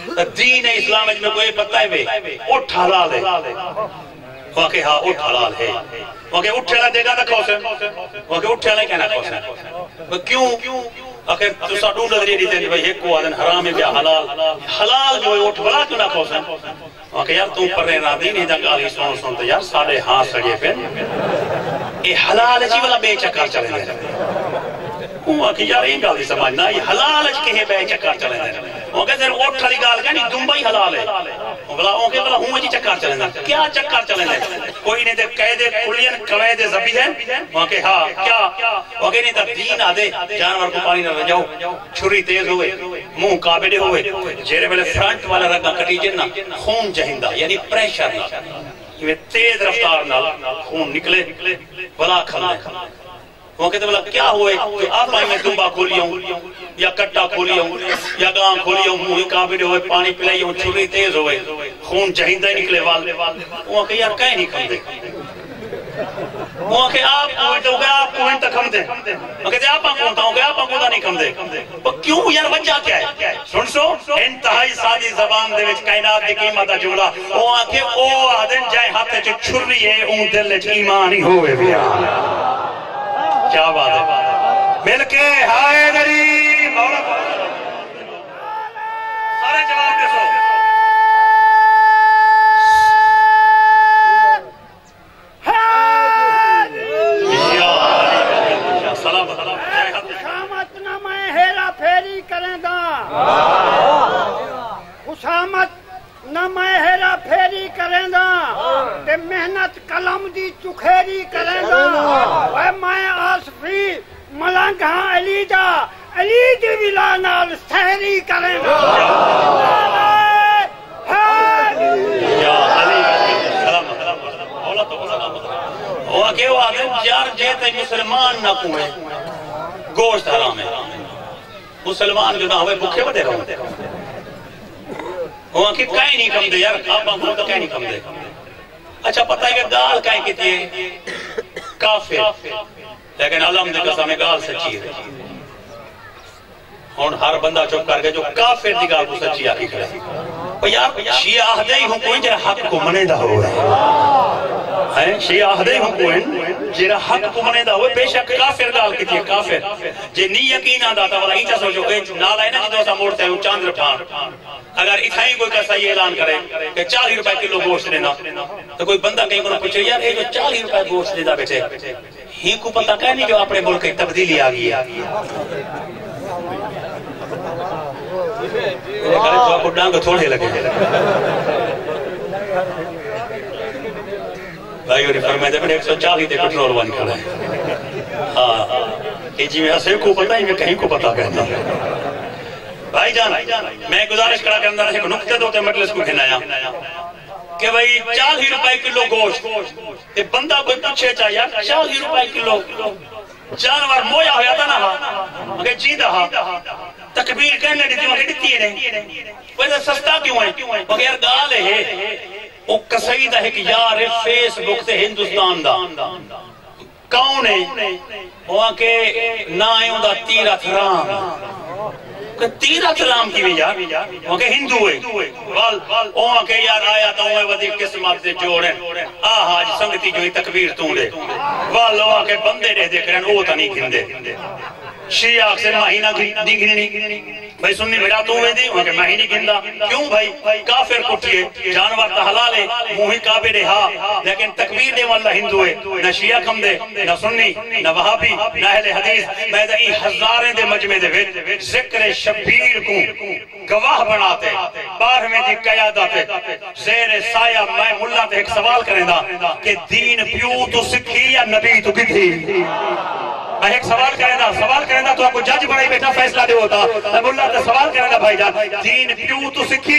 Speaker 1: تو دین اسلام میں کوئی پتہ ہے بے اٹھ حلال ہے وہاں کہ ہاں اٹھ حلال ہے وہاں کہ اٹھے نہ دے گا نہ کھوسے وہاں کہ اٹھے نہ کہنا کھوسے کیوں آخر تو سا ڈھونڈ نظریہ دیتے ہیں بھئی ایک کو آدن حرام ہے بیا حلال جو ہے اٹھ بلا کیوں نہ کھوسے وہاں کہ یار تم پر رہے نادین ہی جنگ آگی سنتے یار سارے ہاں سڑے پھر یہ حلال ہے جی والا بے چکر چلے دے وہاں کہ یار این گالی سمجھنا یہ حلال ہے کہیں بے چکر چلے دے وہاں کہ صرف اٹھ خالی گال کہنی دنبائی حلال ہے وہاں کہ ہوں جی چکر چلے دے کیا چکر چلے دے کوئی نہیں دے قید کھلین قوید زبی ہے وہاں کہ ہاں کیا وہاں کہ نہیں تا دین آدھے جانور کو پانی نہ رجاؤ چھری تیز ہوئے منہ کابڑے ہوئے جیرے پہلے فرنٹ والا رگا کٹی جنہ خون جہندہ یعنی پریشر نہ یہ تیز رفتار نہ خون نکلے بلا کھلے وہ کہتے بلا کیا ہوئے کہ آپ آئی میں دنبا کھولی ہوں یا کٹا کھولی ہوں یا گاں کھولی ہوں منہ کابڑے ہوئے پانی پلائی ہوں چھری تیز ہوئے خون جہندہ نکلے وال وہ کہ یار کہیں نہیں کھم دے وہ کہ آپ کوئی تو گیا آپ کوئی تک کھم دے وہ کہتے آپ کون تھا کہ آپ کوئی نہیں کھم دے کیوں یار وجہ کیا ہے سن سو انتہائی سادی زبان دے وچ کائنات دی قیمت جملہ وہ کہ او آدن جائے ہاتھے چ چھری ہے اون دل وچ ایمان ہی ہوئے بیا کیا بات ہے مل کے ہائے دری مولا سارے جواب دے سو
Speaker 2: خشامت نہ میں ہیرا پھیری کریں دا خشامت نہ میں ہیرا پھیری کریں دا تے محنت قلم دی چکھیری کریں دا اے میں آصفی ملنگ ہاں علی دا علی دی ولا نال سہری کریں دا
Speaker 1: یا علی وہ کہ وہ آدم یار جیتے مسلمان نہ کوئے گوشت حرام ہے مسلمان جو نہ ہوئے بکھے بڑے رہے وہ کہ کہیں نہیں کم دے یار آپ کو تو کہیں نہیں کم دے اچھا پتہ ہے کہ گال کہیں کہتی ہے کافر لیکن علم دے قسم گال سچی ہے اور ہر بندہ چپ کر کے جو کافر دی گال کو سچی آکی کھڑے یار شیعہ آہدے ہی ہوں کوئی جرا حق کو منے دا ہوئے شیعہ آہدے ہی ہوں کوئی جرا حق کو منے دا ہوئے بے شک کافر گال کی تھی کافر جے نی یقین آدھا تھا والا ہیچا سوچو کہ نالا ہے نا جدو سا موڑتے ہیں چاند رپان اگر اتھائی کوئی کیسا یہ اعلان کرے کہ 40 روپے کلو گوشت دینا تو کوئی بندہ کہیں کو پوچھے یار یہ جو 40 روپے گوشت دینا بیٹھے ہی کو پتہ کہہ نہیں جو اپنے ملک کی تبدیلی آگئی ہے تو آپ کو ڈانگ تھوڑے لگے بھائی اور فرمائے دے 140 دے پٹرول بن کھڑا ہے ہاں یہ جی میں اسے کو پتہ ہی میں کہیں کو پتہ کہنا بھائی جان میں گزارش کرا کے اندر ایک نقطے دوتے مجلس کو کھنایا کہ بھائی 40 روپے کلو گوشت یہ بندہ کوئی پوچھے چاہیے 40 روپے کلو جانور مویا ہویا تھا نا کہ جیدہ ہاں تکبیر کہنے دیتی وہاں دیتی ہے ویسے سستا کیوں ہے بغیر گال ہے وہ قصیدہ ہے کہ یار فیس بک سے ہندوستان دا کون ہے وہاں کے نائیوں دا تیرت رام تیرت رام کی بھی یار وہاں کے ہندو ہے وہاں کے یار آیا تا ہوئے ودی قسمت سے جوڑیں آہا جی سنگتی جو ہی تکبیر توں دے وہاں کے بندے دے دے کریں اوہ تا نہیں کھندے شیعہ سے مہینہ گھنی بھائی سننی بھیڑا تو ہوئے دی وہاں کہ مہینی گھندا کیوں بھائی کافر کٹھئے جانور تا حلال ہے موہی کعبے دے ہاں لیکن تکبیر دے واللہ ہندو ہے نہ شیعہ کم دے نہ سنی نہ وہابی نہ اہل حدیث میں دائی ہزاریں دے مجمع دے ویٹ ذکر شبیر کو گواہ بناتے 12ویں دی قیادت زیر سایہ میں ملہ تے ایک سوال کریں دا کہ دین پیو تو سکھی یا نبی تو کتھی میں ایک سوال کریں دا تو آپ کو جج بڑھائی بیٹھا فیصلہ دے ہوتا میں ملا تے سوال کریں دا بھائی جان دین پیو تو سکھی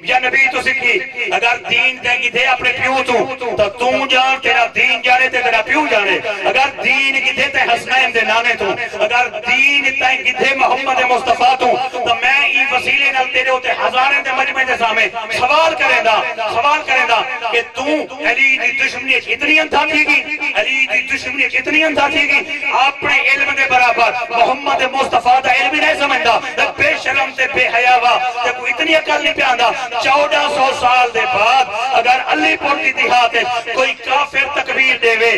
Speaker 1: یا نبی تو سکھی اگر دین تے کی دے اپنے پیو تو جان تیرا دین جانے تے تیرا پیو جانے اگر دین کی دے تے حسنین دے نانے تو اگر دین تے کی دے محمد مصطفیٰ تو میں ای وسیلے نال تیرے ہوتے ہزاریں دے مجمع دے سامنے سوال کریں دا کہ علی دی دشمنی اتنی انتھا تھی گی علی دی دشمنی اتنی انتھا تھی گی اپنے علم دے برابر محمد مصطفیٰ دا علم نہیں سمجھدا بے شرم تے بے حیاوا تے کوئی اتنی عقل نہیں پیاندا 1400 سال دے بعد اگر علی پور کی دیہات کوئی کافر تکبیر دے وے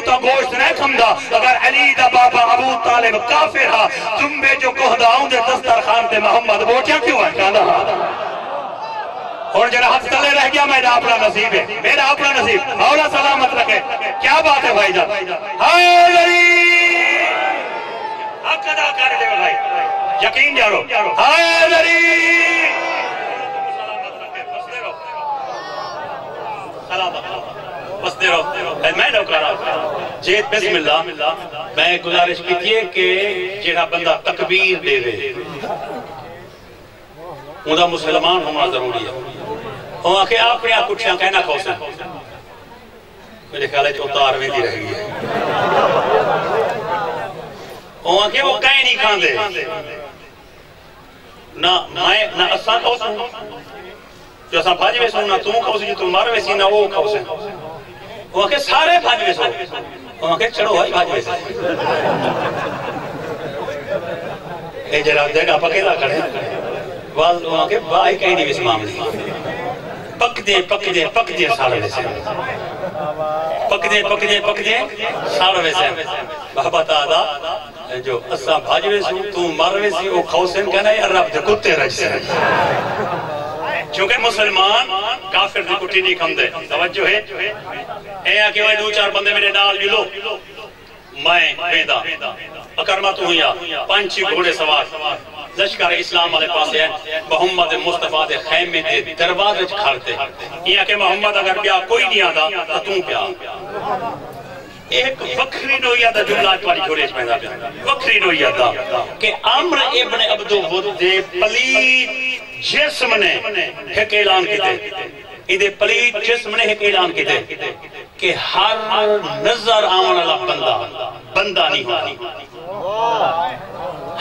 Speaker 1: تو گوشت نہیں کھمدا اگر علی دا بابا ابو طالب کافر ہا تم بے جو کہداؤں دے دسترخوان تے محمد بوٹیاں کیوں ہے کہنا اور جرا ہاتھ تلے رہ گیا میرا اپنا نصیب ہے میرا اپنا نصیب مولا سلامت رکھے کیا بات ہے بھائی جان حیدری حق ادا کر دے بھائی یقین جارو حیدری سلامت رکھے بستے رہو میں نو کر رہا جیت بسم اللہ میں گزارش کی تھی کہ جہاں بندہ تکبیر دے دے اندھا مسلمان ہونا ضروری ہے وہاں کہ آپ نے آپ کچھیاں کہنا کھوسا میرے خیال ہے جو اتار میں دی رہی ہے وہاں کہ وہ کہیں نہیں کھان دے نہ اساں کھوسا جو اساں بھاج میں سو نہ تم کھوسی جو تم مار میں سی نہ وہ کھوسا وہاں کہ سارے بھاج میں سو وہاں کہ چڑھو بھائی بھاج میں سے اے جرا دیکھا پکیلا کھڑے وہاں کے بائی کہیں نہیں بس معاملی پک دے ساڑھ ویسے پک دے ساڑھ ویسے بابا دادا جو اسا بھاج ویسے تو مر ویسے وہ خوصن کہنا ہے رب دے کتے رج سے چونکہ مسلمان کافر دی کٹی نہیں کھم دے توجہ ہے اے آکے وہ دو چار بندے میرے نال جلو میں بیدہ اکرمہ تو ہویا 5 گھوڑے سوار لشکر اسلام والے پاس ہے محمد مصطفیٰ دے خیمے دے دروازے کھڑتے یہ کہ محمد اگر بیا کوئی نہیں آتا تو تم بیا ایک وکری نویہ دا جملہ پاری چھوڑے اس پیدا پیا وکری نویہ دا کہ عمر ابن عبدو ود دے پلید جسم نے ایک اعلان کی دے ادھے پلید جسم نے ایک اعلان کی دے کہ ہر نظر آن اللہ بندہ نہیں ہوگا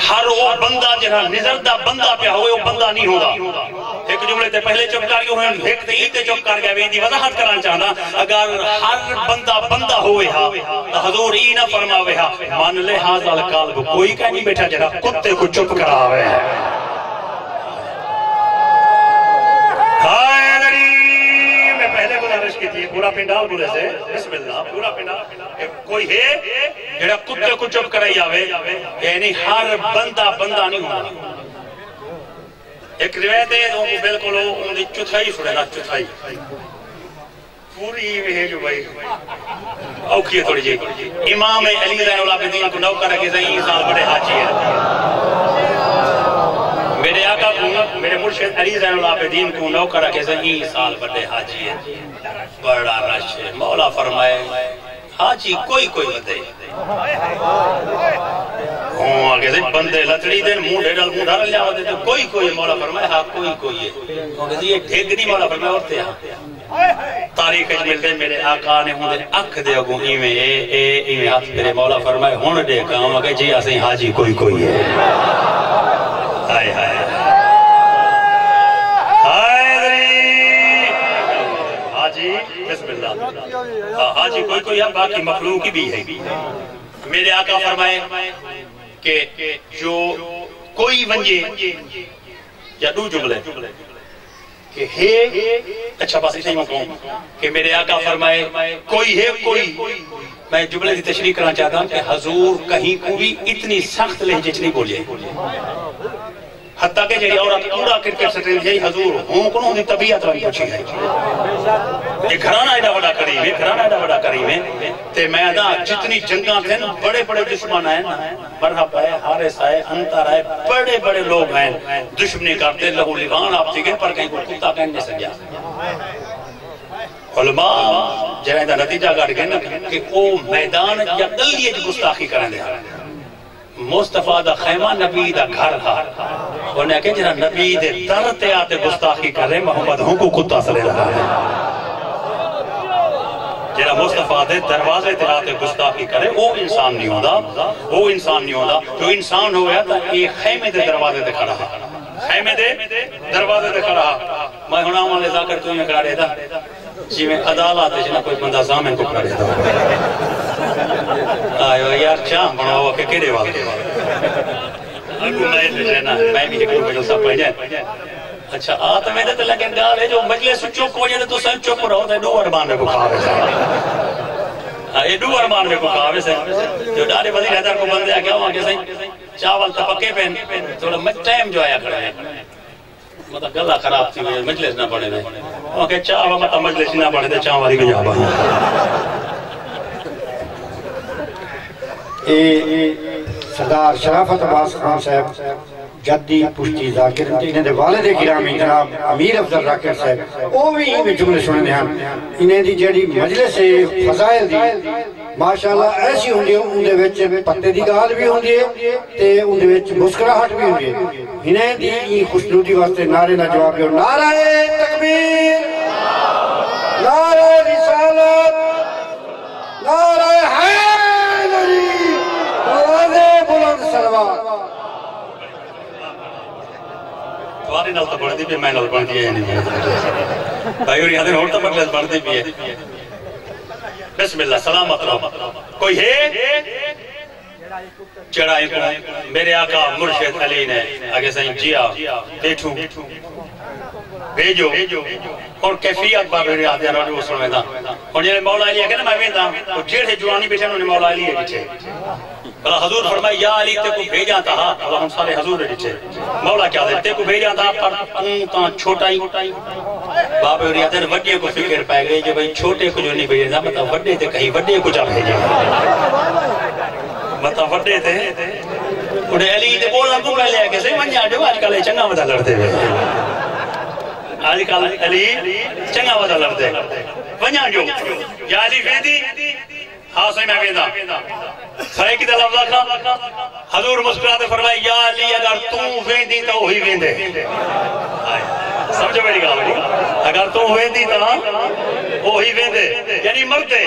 Speaker 1: ہر وہ بندہ جہاں نظر دا بندہ پہ ہوئے وہ بندہ نہیں ہوگا ایک جملے تے پہلے چپ کر گئے ہوئے ایک تے ایتے چپ کر گئے ویدی وضاحت کرنا چاہنا اگر ہر بندہ ہوئے ہاں تو حضور ای نہ فرماوے ہاں مان لے حاضر القالب کوئی کہیں نہیں بیٹھا جہاں کتے کو چپ کرا ہوئے ہیں پنڈال بولے سے بسم اللہ پورا پنڈال کوئی ہے جڑا کتے کو چپ کرائی آوے یعنی ہر بندہ نہیں ہونا ایک روایت ہے وہ بالکل ان دی چوتھائی سننا چوتھائی پوری ہے جو بھائی اوکھی ہے تھوڑی جی امام علی زین العابدین کو نوکر کے 20 سال بڑے حاجی ہیں میرے آقا کو میرے مرشد علی زین العابدین کو نوکر کے 20 سال بڑے حاجی ہیں بڑا رش ہے مولا فرمائے حاجی کوئی بدے ہوں آگے سے بندے لتڑی دیں مونڈ ڈال لیا ہوتے تو کوئی مولا فرمائے ہاں کوئی ہے آگے سے یہ ڈھیگ نہیں مولا فرمائے ہوتے ہیں تاریخ اج ملتے میرے آقا نے ہوں دے اکھ دے اگوں ایویں ہاتھ میرے مولا فرمائے ہون دے کام آگے جی آسیں حاجی کوئی ہے ہائے حاجی بسم اللہ حاجی کوئی ہے باقی مخلوق بھی ہے میرے آقا فرمائے کہ جو کوئی ونجے یا دو جملے کہ ہے اچھا بس اسے ہی مکہوں کہ میرے آقا فرمائے کوئی میں جملے کی تشریح کرنا چاہتا ہوں کہ حضور کہیں کو بھی اتنی سخت لہجے نہیں بولے حتیٰ کہ جی عورت پورا کرکٹ سٹریل جائی حضور ہوں کنوں دی طبیعت رہی پوچھی ہے یہ گھرانہ ایڈا بڑا کریم ہے تے میں ادا جتنی جنگاں تھے بڑے دشمن ہیں مرحب ہے حارث ہے انتر ہے بڑے لوگ ہیں دشمنی کرتے لہو لگان آپ تھی گئے پر کہیں کوئی کتا کہیں نہیں سکیا علماء جنہیں دا نتیجہ گاڑ گئے نا کہ او میدان یا گلیے جو گستاخی کریں دے مصطفیٰ دا خیمہ نبی دا گھر تھا انہیں کہ جنہاں نبی دے در تے آتے گستاخی کر رہے محمد ہوں کو کتا سلے رہا ہے جنہاں مصطفیٰ دے دروازے تے آتے گستاخی کرے وہ انسان نہیں ہوتا جو انسان ہو گیا تھا ایک خیمے دے دروازے دے کھڑا میں ہونا ہوں لے ذاکر تو یہ کھڑا رہے تھا جی میں عدالت ہے جنہاں کوئی بندہ زامن کو کھڑا رہے تھا آئیو یار چاہم بنا ہوا کہ کیڑے واقع میں بھی ایک روپے جو سب پہنجائیں اچھا آتا میں نے لگن گال ہے جو مجلس چوک ہو جائے تو سن چوک رہو ہے دو ارمان میں کو کھاوے سے یہ دو ارمان میں کو کھاوے سے جو ڈارے وزیر حیدر کو بندے آگیا ہوا کہ چاول تا پکے پہن تھوڑا ٹائم جو آیا کھڑا ہے مطلب گلہ خراب تھی مجلس نہ پڑھے دے وہاں کہ چاوا مطلب مجلس نہ پڑھے دے چاوالی کو جا
Speaker 3: سردار شرافت عباس خان صاحب جدی پشتی ذاکر انہیں دے والد گرامی جناب امیر افضل راکر صاحب وہ بھی انہیں جملے سننے ہیں انہیں دی جڑی مجلس فضائل دی ماشاءاللہ ایسی ہوں دی انہیں ویچ پتے دی گال بھی ہوں دی تے انہیں ویچ مسکراہٹ بھی ہوں دی انہیں دی یہ خوشنودی واسطے نعرے نہ جواب بھی نعرہ تکبیر نعرہ رسالت نعرہ حیدری بلند سلوات
Speaker 1: تواری نال تو بڑھ دی بھی میں نال بڑھ دیا ہے نہیں بھائی اور یادیں اور تو مجلس بڑھ دی بھی ہے بسم اللہ سلامت رہو کوئی ہے چڑھائی کو میرے آقا مرشد علی نے آگے سائیں جیا بیٹھوں بھیجو اور کیفیت بابے ریاض یا روڈ وصول میں دا اور جنہیں مولا علی ہے کہ نا میں ویندہ اور جیڑے جوانی بیٹھے انہوں نے مولا علی ہے بیٹھے بلا حضور فرمائے یا علی تے کو بھیجا تھا اللہ ہم سارے حضور ہے بیٹھے مولا کیا دے تے کو بھیجا تھا پر تاں چھوٹا ہی بابے ریاض نے وڈے کو فکر پائے گئے جو بھئی چھوٹے کو جو نہیں بھیجے تھا مطلب وڈے تے کہیں وڈے کو جا بھیجے مطلب وڈے تے انہیں علی تے بولنا کو پہلے ہے کہ سے منجا جو آج کل چنگا مدہ لڑتے ہوئے آج کل علی چنگا مدہ لڑتے ونجا جو یا علی فیدی ہاں سوئی میں ویندہ سائے کی دلب لکھا حضور مسکراتے فرمائے یا علی اگر تم ویندی تو وہی ویندے سمجھو میری کہا اگر تم ویندی تو وہی ویندے یعنی مردے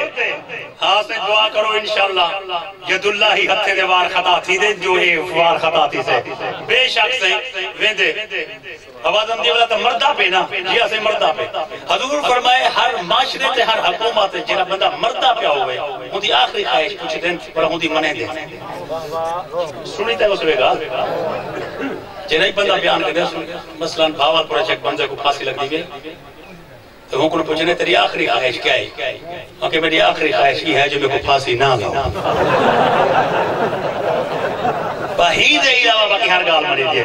Speaker 1: ہاں سے دعا کرو انشاءاللہ ید اللہ ہی ہتھے دے وار خطا تھی دے جو ہی وار خطا تھی سے بے شک سے ویندے آوازم دیولا تو مردہ پہ نا جی اسے مردہ پہ حضور فرمائے ہر معاشرے تے ہر حکومت جنہ بندہ مردہ پہ ہوئے ہوں دی آخری خواہش پوچھے دیں پر ہوں دی منہ دیں سنی تے اس ویگا جنہ ہی بندہ بیان کر دیں مثلا بھاول پورا چیک بندے کو پھانسی لگ دی گئی تو وہ کو پوچھنے تیری آخری خواہش کیا ہے؟ کیونکہ میری آخری خواہش یہ ہے جو میرے کو پھانسی نہ لاؤ باہی دے علاوہ باقی ہر گال مری دیئے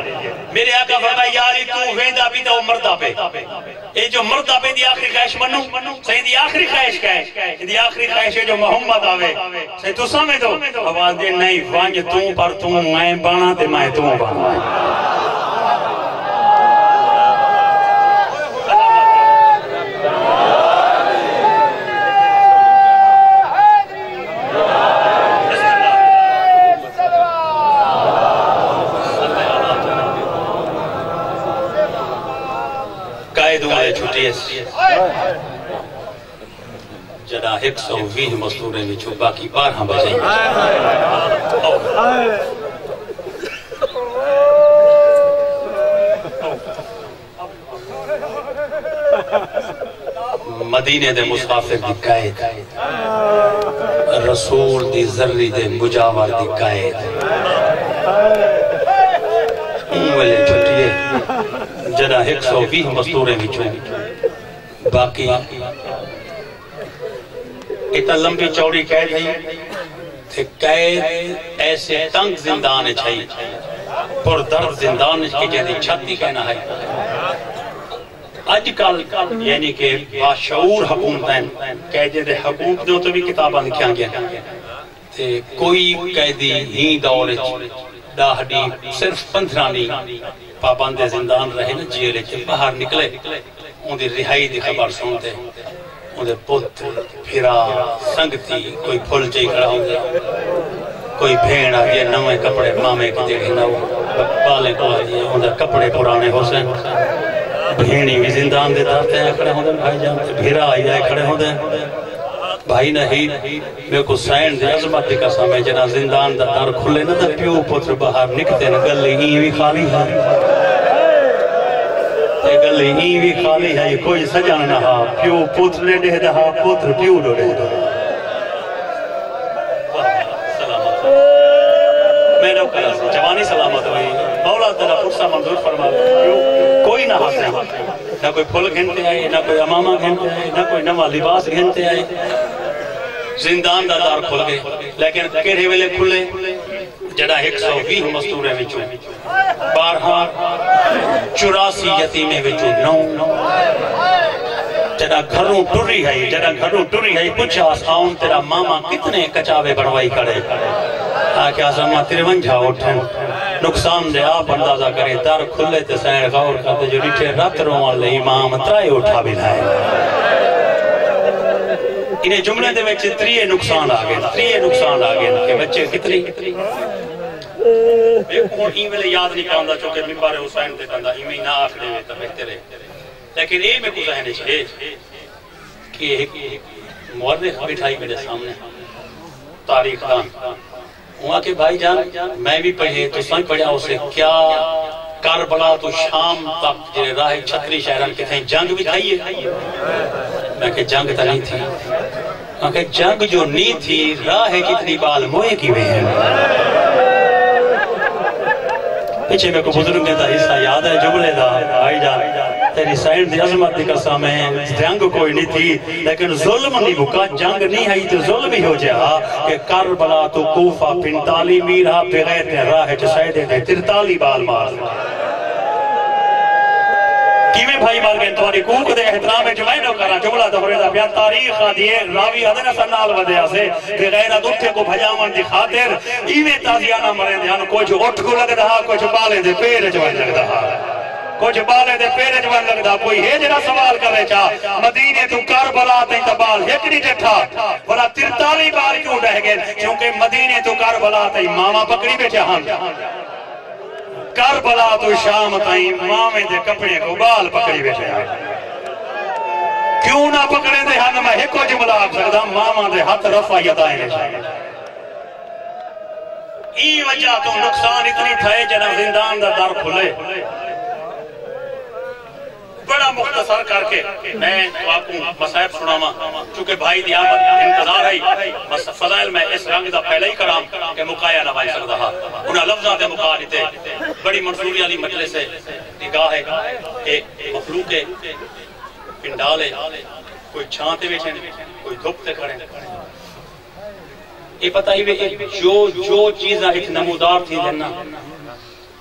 Speaker 1: میرے آقا فرمایا یاری تو ویندہ بھی تو مردہ پہ یہ جو مردہ پہ دی آخری خواہش منو صحیح دی آخری خواہش کیا ہے؟ دی آخری خواہش ہے جو محمد آوے صحیح تو سمجھ دو آواز دے نہیں وانج تو پر تو میں بانا تے میں تو بانا جڑا 120 مستورے میں چھو باقی 12 بجیں مدینے دے مسافر دی قائد رسول دی ذری دے مجاور دی قائد اولے چھٹیے جڑا 120 مستورے میں چھو باقی اتنا لمبی چوڑی قید ہے کہ قید ایسے تنگ زندان چھائی پر درد زندان کی جیدی چھتی کہنا ہے آج کل یعنی کہ باشعور حکومتیں قیدی دے حکومت جو تو بھی کتابہ لکھا گیا کوئی قیدی ہی دور ڈاہڈی صرف 15 نہیں پابند زندان رہے نا جیلے کے باہر نکلے ان دی رہائی دی خبر سنتے ان دے پت پھرا سنگتی کوئی پھول جائی کھڑا ہوں گیا کوئی بھین آگیا نوے کپڑے مامے کی دیکھے نو بالے کو آگیا ان دے کپڑے پرانے حسین بھینی بھی زندان دے دارتے ہیں کھڑے ہوں دے بھائی جانتے بھیرا آئی جائے کھڑے ہوں دے بھائی نہیں میں کو سائن دے عظمت دے قسم ہے جنا زندان دا دار کھلے نا دا پیو پتر باہر نکتے نا گلے ہی بھی خالی ہے گلے ہی بھی خالی ہے کوئی سجان نہ ہا پیو پتر نے دے دہا پتر پیو دو دے دو سلامت میں نو کلا سے جوانی سلامت ہوئی مولا تیرا پرسا منظور فرما کوئی نہ ہاسے نہ کوئی پھول گھنتے آئے نہ کوئی امامہ گھنتے آئے نہ کوئی نما لباس گھنتے آئے زندان دا دار کھل گئے لیکن کیڑے ویلے کھلے جڑا 120 مستورے وچوں 84 یتیمے وچوں 9 جڑا گھروں ٹری ہے پوچھا آن تیرا ماما کتنے کچاوے بڑھوائی کھڑے آکھیا سما 53 اٹھن نقصان دے آپ اندازہ کرے دار کھلے تے سین غور کرتے جو ریٹھے رات روان لے امام ترائے اٹھا بھی لائے انہیں جملے دے وچ 3 نقصان آگئے کہ بچے کتنی میں کون ہی ملے یاد نہیں کہاں دا چونکہ ممبر حسین دے کہاں دا ہی میں نہ آکھنے میں تا بہتر ہے لیکن یہ میں کو ذہنے چھے کہ ایک مورخ بٹھائی میرے سامنے تاریخ دان وہاں کہ بھائی جان میں بھی پڑھے تو سنگ پڑھا اسے کیا کربلا تو شام تک جنہیں راہ چھتری شہران کے تھے جنگ بھی تھائیے میں کہ جنگ تا نہیں تھی میں کہ جنگ جو نہیں تھی راہ کتنی بال موئے کی ہوئے ہیں پیچھے میں کو بزرگ نے دا حصہ یاد ہے جملے دا بھائی جان تیری سائن دی عظمت دی قسم ہے جنگ کوئی نہیں تھی لیکن ظلم نہیں بکا جنگ نہیں ہے تو ظلم ہی ہو جا کہ کربلا تو کوفہ 45 میرہ بغیر راہ جسیدے دے 43 بال مار کیویں بھائی مار گئے تمہاری کوک دے احترام جو میں نو کرا جملہ دہرے دا بیان تاریخ دیئے راوی آدھنا سنال ودیا سے بغیرت اٹھے کو بھجاون دی خاطر ایویں تازیانہ مرین دیان کچھ اٹھ کو لگ رہا کچھ بالے دے پیر جوان لگ رہا کچھ بالے دے پیر جوان لگ رہا کوئی ہے جنا سوال کرے چاہ مدینے تو کربلا تین تبال ہکڑی جٹھا بلا 43 بار کیوں رہ گئے کیونکہ مدینے تو کربلا تین ماما پکڑی بیٹھے ہم کربلا تو شام تائیں مامے دے کپڑے کو بال پکڑی بیٹھے آئے کیوں نہ پکڑے دے ہاں میں ایک کو جملہ آپ سکتا ماما دے ہاتھ رفع یدائیں نشائیں ای وجہ تو نقصان اتنی تھائے جنہ زندان دا در کھلے بڑا مختصر کر کے میں تو آپ کو مسائب سناما چونکہ بھائی دی آمد انتظار ہے فضائل میں اس رنگ دا پہلے ہی کرام کہ مقایا نہ بھائی سکتا ہا انہا لفظات مقالتے بڑی منصوری علی مجلس سے نگاہ ہے کہ مخلوق پنڈالے کوئی چھانتے بیٹھے کوئی دھوپتے کھڑے یہ پتہ ہی جو چیزاں ایک نمودار تھی لینا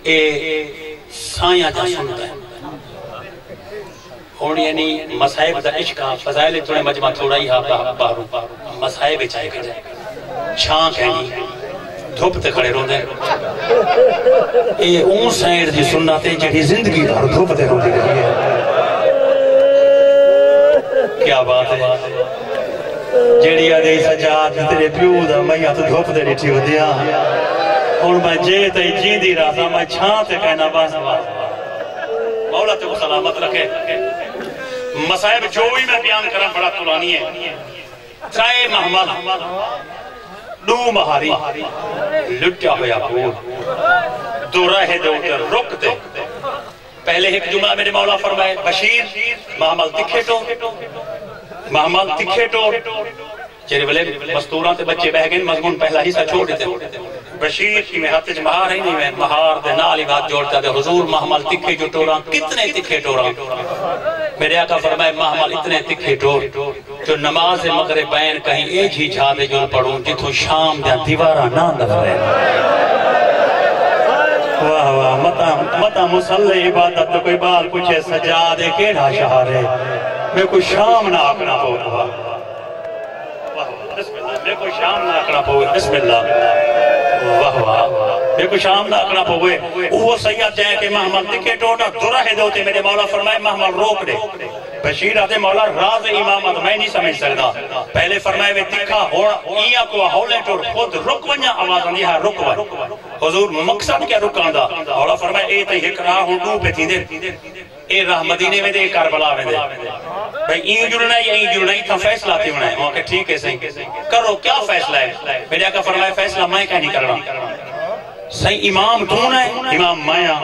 Speaker 1: اے سائیاں جا سنتا ہے اور یعنی مسائب دا عشقہ فضائل تھوڑے مجمع تھوڑا ہی باہروں مسائب چاہے کھڑے چھان کہنی دھوپتے کھڑے رو دے اے اون سائر دی سنتے جڑی زندگی بھر دھوپتے رو دے رہی ہے کیا بات ہے جیڑی آدھی سجاد تیرے پیو دا میں تو دھوپ دے ریٹھی ہو دیا اور میں جے تے جیندی رہا تھا میں چھان تے کہنا باس مولا تے کو سلامت رکھے مسائب جو بھی میں بیان کرا بڑا قرآنی ہے ترائے محمد دو مہاری لٹیا ہویا پور دو راہ دے اتر رک دے پہلے ایک جملہ میرے مولا فرمائے بشیر محمد تکھے ٹور چیرے بلے مستوراں تے بچے بہ گئے مضمون پہلا ہی سا چھوڑ دیتے بشیر کی میں ہاتھ مہار ہی نہیں میں مہار دے نالی بات جوڑتا دے حضور محمد تکھے جو ٹوراں کتنے تکھے ٹوراں میرے آقا فرمائے محمد اتنے تکھے ٹور جو نماز مغرب بین کہیں ایج ہی جھا دے جو پڑھوں جتوں شام دیا دیوارہ نہ دفرے واہ واہ متا مسلح عبادت تو کوئی بار پوچھے سجادے کیڑا شہارے میں کوئی شام نہ آکنا پہا میں کوئی شام نہ آکنا پہا بسم اللہ واہ واہ میں کوئی شام نہ آکنا پہا وہ سیاد جائے کہ محمد تکے ٹوٹا درہ دوتے میرے مولا فرمائے محمد روک دے بشیر آتے مولا راز امامت میں نہیں سمجھ سکتا پہلے فرمائے وہ تکھا ایاں کو ہولے ٹور خود رک ونجا آواز آنی ہے رک ون حضور مقصد کیا رکان دا مولا فرمائے اے تے ایک راہ ہوں ڈو پہ تھی دے اے راہ مدینے میں دے کربلا میں دے بھئی این جڑنا یا این جڑنا تھا فیصلہ تھی انہیں وہاں کہ ٹھیک ہے صحیح کرو کیا فیصلہ ہے میرے آقا فرمائے فیصلہ میں کیا نہیں کرنا صحیح امام دون ہے امام مایا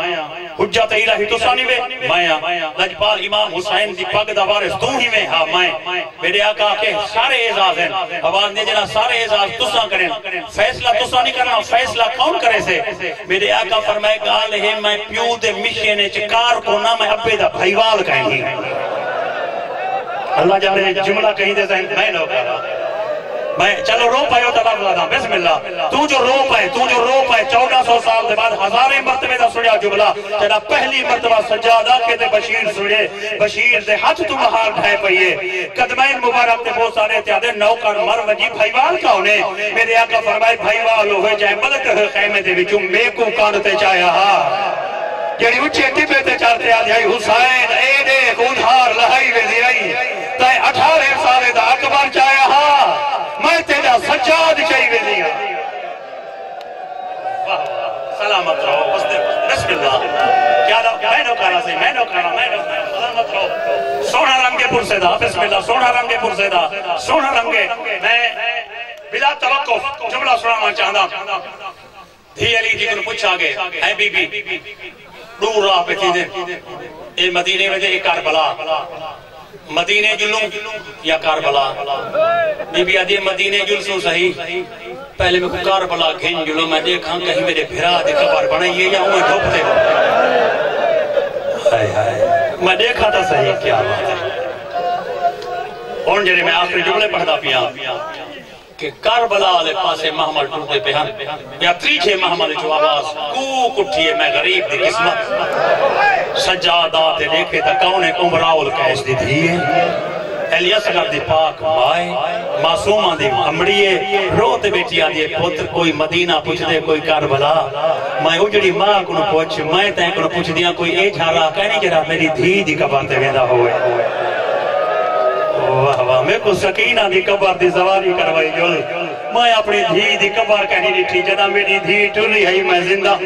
Speaker 1: حجت الہی تو سانی وے مایا لجپال امام حسین دی پگ دا وارث تو ہی میں ہاں مائیں میرے آقا کے سارے اعزاز ہیں آواز نے جنا سارے اعزاز تساں کریں فیصلہ تساں نہیں کرنا فیصلہ کون کرے سے میرے آقا فرمائے گال ہے میں پیو دے مشینے چکار کو نہ میں ابے دا بھائیوال کہیں گی اللہ جانے جملہ کہیں دے ذہن میں لو کہا میں چلو رو پائے ہوتا لفظ آدھا بسم اللہ تو جو رو پائے 1400 سال دے بعد ہزاریں مرتبہ دا سنیا جملہ جنا پہلی مرتبہ سجادہ کے دے بشیر سنے بشیر دے ہاتھ تو مہار ڈھائے پئیے قدمین مبارک دے بہت سارے اتیادے نوکر مر وجی بھائیوال کا انہیں میرے آقا فرمائے بھائیوال ہوئے جائے ملک خیمے دے بھی چون میں کو کانتے چاہیا ہاں جڑی اچھے ٹپے تے چارتے آدھے آئی حسین اے دے خونہار لہائی وے دی آئی تائے 18 سالے دا اکبر چاہیا ہاں میں تیرا سجاد چاہیے دیا سلامت رہو بسم اللہ کیا میں نو کارا سے میں نو سلامت رہو سونا رنگے پر سے دا بسم اللہ سونا رنگے پر سے دا سونا رنگے میں بلا توقف جملہ سنانا چاہتا دھی علی جی کو پوچھا گے اے بی بی دور راہ پہ تھی دے اے مدینے میں دے ایک کربلا مدینے جلوں یا کربلا بی بی آدھی مدینے جلسوں صحیح پہلے میں کو کربلا گھن جلوں میں دیکھاں کہیں میرے بھرا دے قبر بنائیے یا انہیں ڈھوپتے ہو میں دیکھا تھا صحیح کیا بات ہے اور جنہیں میں آخری جملے پڑھتا پیا کہ کربلا لے پاسے محمد ٹوٹے پہن یا تریچے محمد جو آواز کوک اٹھئے میں غریب دی قسمت سجادات دیکھے تا کون ایک عمراول کیس دی دھیئے الیسگر دی پاک مائے معصومہ دی امڑیے روتے بیٹی آدھے پتر کوئی مدینہ پوچھ دے کوئی کربلا میں اجڑی ماں کنو پوچھ میں تین کنو پوچھ دیا کوئی اے جھارا کہنی جرا میری دھی دی کبانتے ویندہ ہوئے واہ واہ میں کو سکینہ دی قبر دی زواری کروائی جل میں اپنی دھی دی قبر کہنی نٹھی جنا میری دھی ٹوری ہے میں زندہ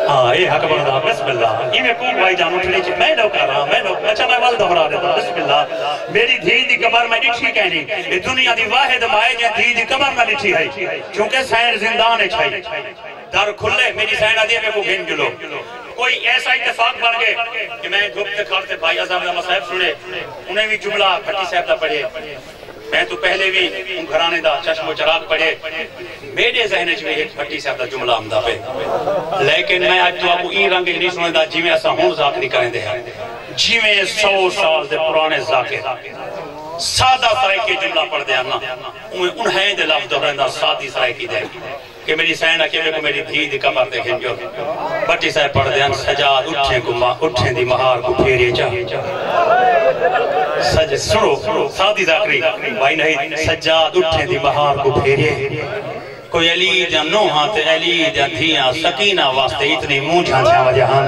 Speaker 1: ہاں اے حق بردہ بسم اللہ یہ میں کوئی بھائی جان اٹھنے چاہیے میں نو کر رہا میں نو اچھا میں والدہ بڑھا دیتا بسم اللہ میری دھی دی قبر میں نٹھی کہنی یہ دنیا دی واحد مائے جائے دھی دی قبر میں نٹھی ہے چونکہ سین زندان ہے چھائی در کھلے میری سین آدھی ہے میں کو گھن جلو کوئی ایسا اتفاق بن گئے کہ میں دھوپتے کھارتے بھائی عظام دا مصاحب سنے انہیں بھی جملہ بھٹی صاحب دا پڑھے میں تو پہلے بھی گھرانے دا چشم و چراغ پڑھے میرے ذہن میں ایک بھٹی صاحب دا جملہ آمدہ پہ لیکن میں آج تو آپ کو این رنگ نہیں سنے دا جی میں ایسا ہون ذاکری کریں دے ہیں جی میں 100 سال دے پرانے ذاکر سادہ سرائے کے جملہ پڑھ دے نا انہیں دے لفظ رہندہ سادی سرائے کی دے کہ میری سینہ کے کو میری دھی دی کمر دیکھیں جو بٹی صاحب پڑھ دے سجاد اٹھیں دی مہار کو پھیرے چاہ سنو سادی ذاکری بھائی نہیں سجاد اٹھیں دی مہار کو پھیرے کوئی علی جان نوہاں تے علی جان دھیاں سکینہ واسطے اتنی منہ جھانچیاں وجہاں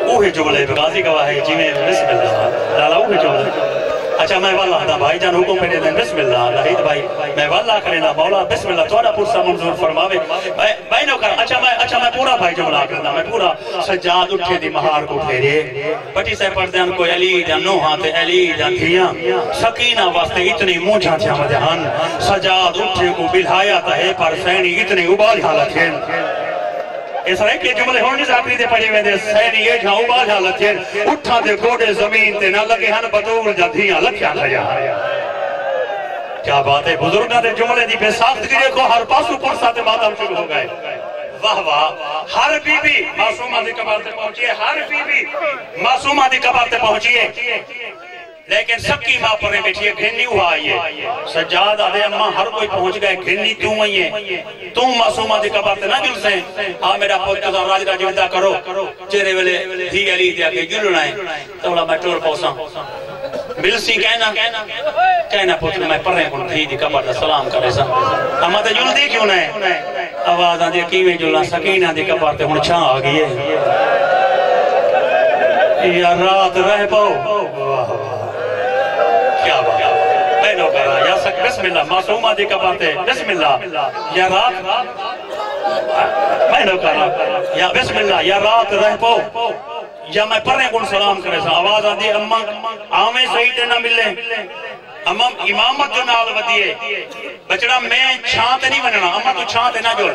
Speaker 1: اوہ جملے غازی گواہ ہے جی میں بسم اللہ لالا اوہ جملے اچھا میں واللہ دا بھائی جان حکم پینے دیں بسم اللہ لہید بھائی میں واللہ کرنا مولا بسم اللہ توڑا پرسا منظور فرماوے بھائی نو کر اچھا میں پورا بھائی جملہ کرنا میں پورا سجاد اٹھے دی مہار کو پھیرے پٹی سے پڑھ دیں کوئی علی جان نوہاں تے علی جان دھیاں سکینہ واسطے اتنی منہ جھانچیاں مجہان سجاد اٹھے کو بلھایا تہے پر سینی اتنی ابال حالتیں اس رہے کہ جملے ہونی ذاکری دے پڑھے میں دے سینی یہ جہاں ابال حالت ہے اٹھا دے گوڑے زمین تے نہ لگے ہن بدور جا دھیاں لکھیا کھیا کیا بات ہے بزرگاں دے جملے دی بے ساخت گرے کو ہر پاسو پرسا تے ماتم شروع ہو گئے واہ واہ ہر بی بی معصومہ دی قبر تے پہنچیے ہر بی بی معصومہ دی قبر تے پہنچیے لیکن سب کی ماں پر بیٹھیے گھنی ہوا آئیے سجاد آدھے اممہ ہر کوئی پہنچ گئے گھنی توں آئیے توں معصومہ دی قبر تے نہ جل سیں ہاں میرا پوت کا راج کا جوندہ کرو چہرے والے دھی علی دیا کے جلنا ہے توڑا میں ٹور پوساں ملسی کہنا پوتر میں پر رہے کن دھی دی قبر دا سلام کرے سا اما تے جل دی کیوں نہ آواز آدھے کیویں جلنا سکینہ دی قبر تے ہن چھاں آگئی ہے یا رات رہ پاؤ کیا بات میں نو کہا یا سک بسم اللہ معصومہ دی قبر تے بسم اللہ یا رات میں نو کہا یا بسم اللہ یا رات رہ پاؤ یا میں پڑھنے کن سلام کرے سا آواز آدھی اممہ آمیں صحیح تے نہ ملے اممہ امامت جو نال ودیے بچڑا میں چھانتے نہیں بننا اممہ تو چھانتے نہ جوڑ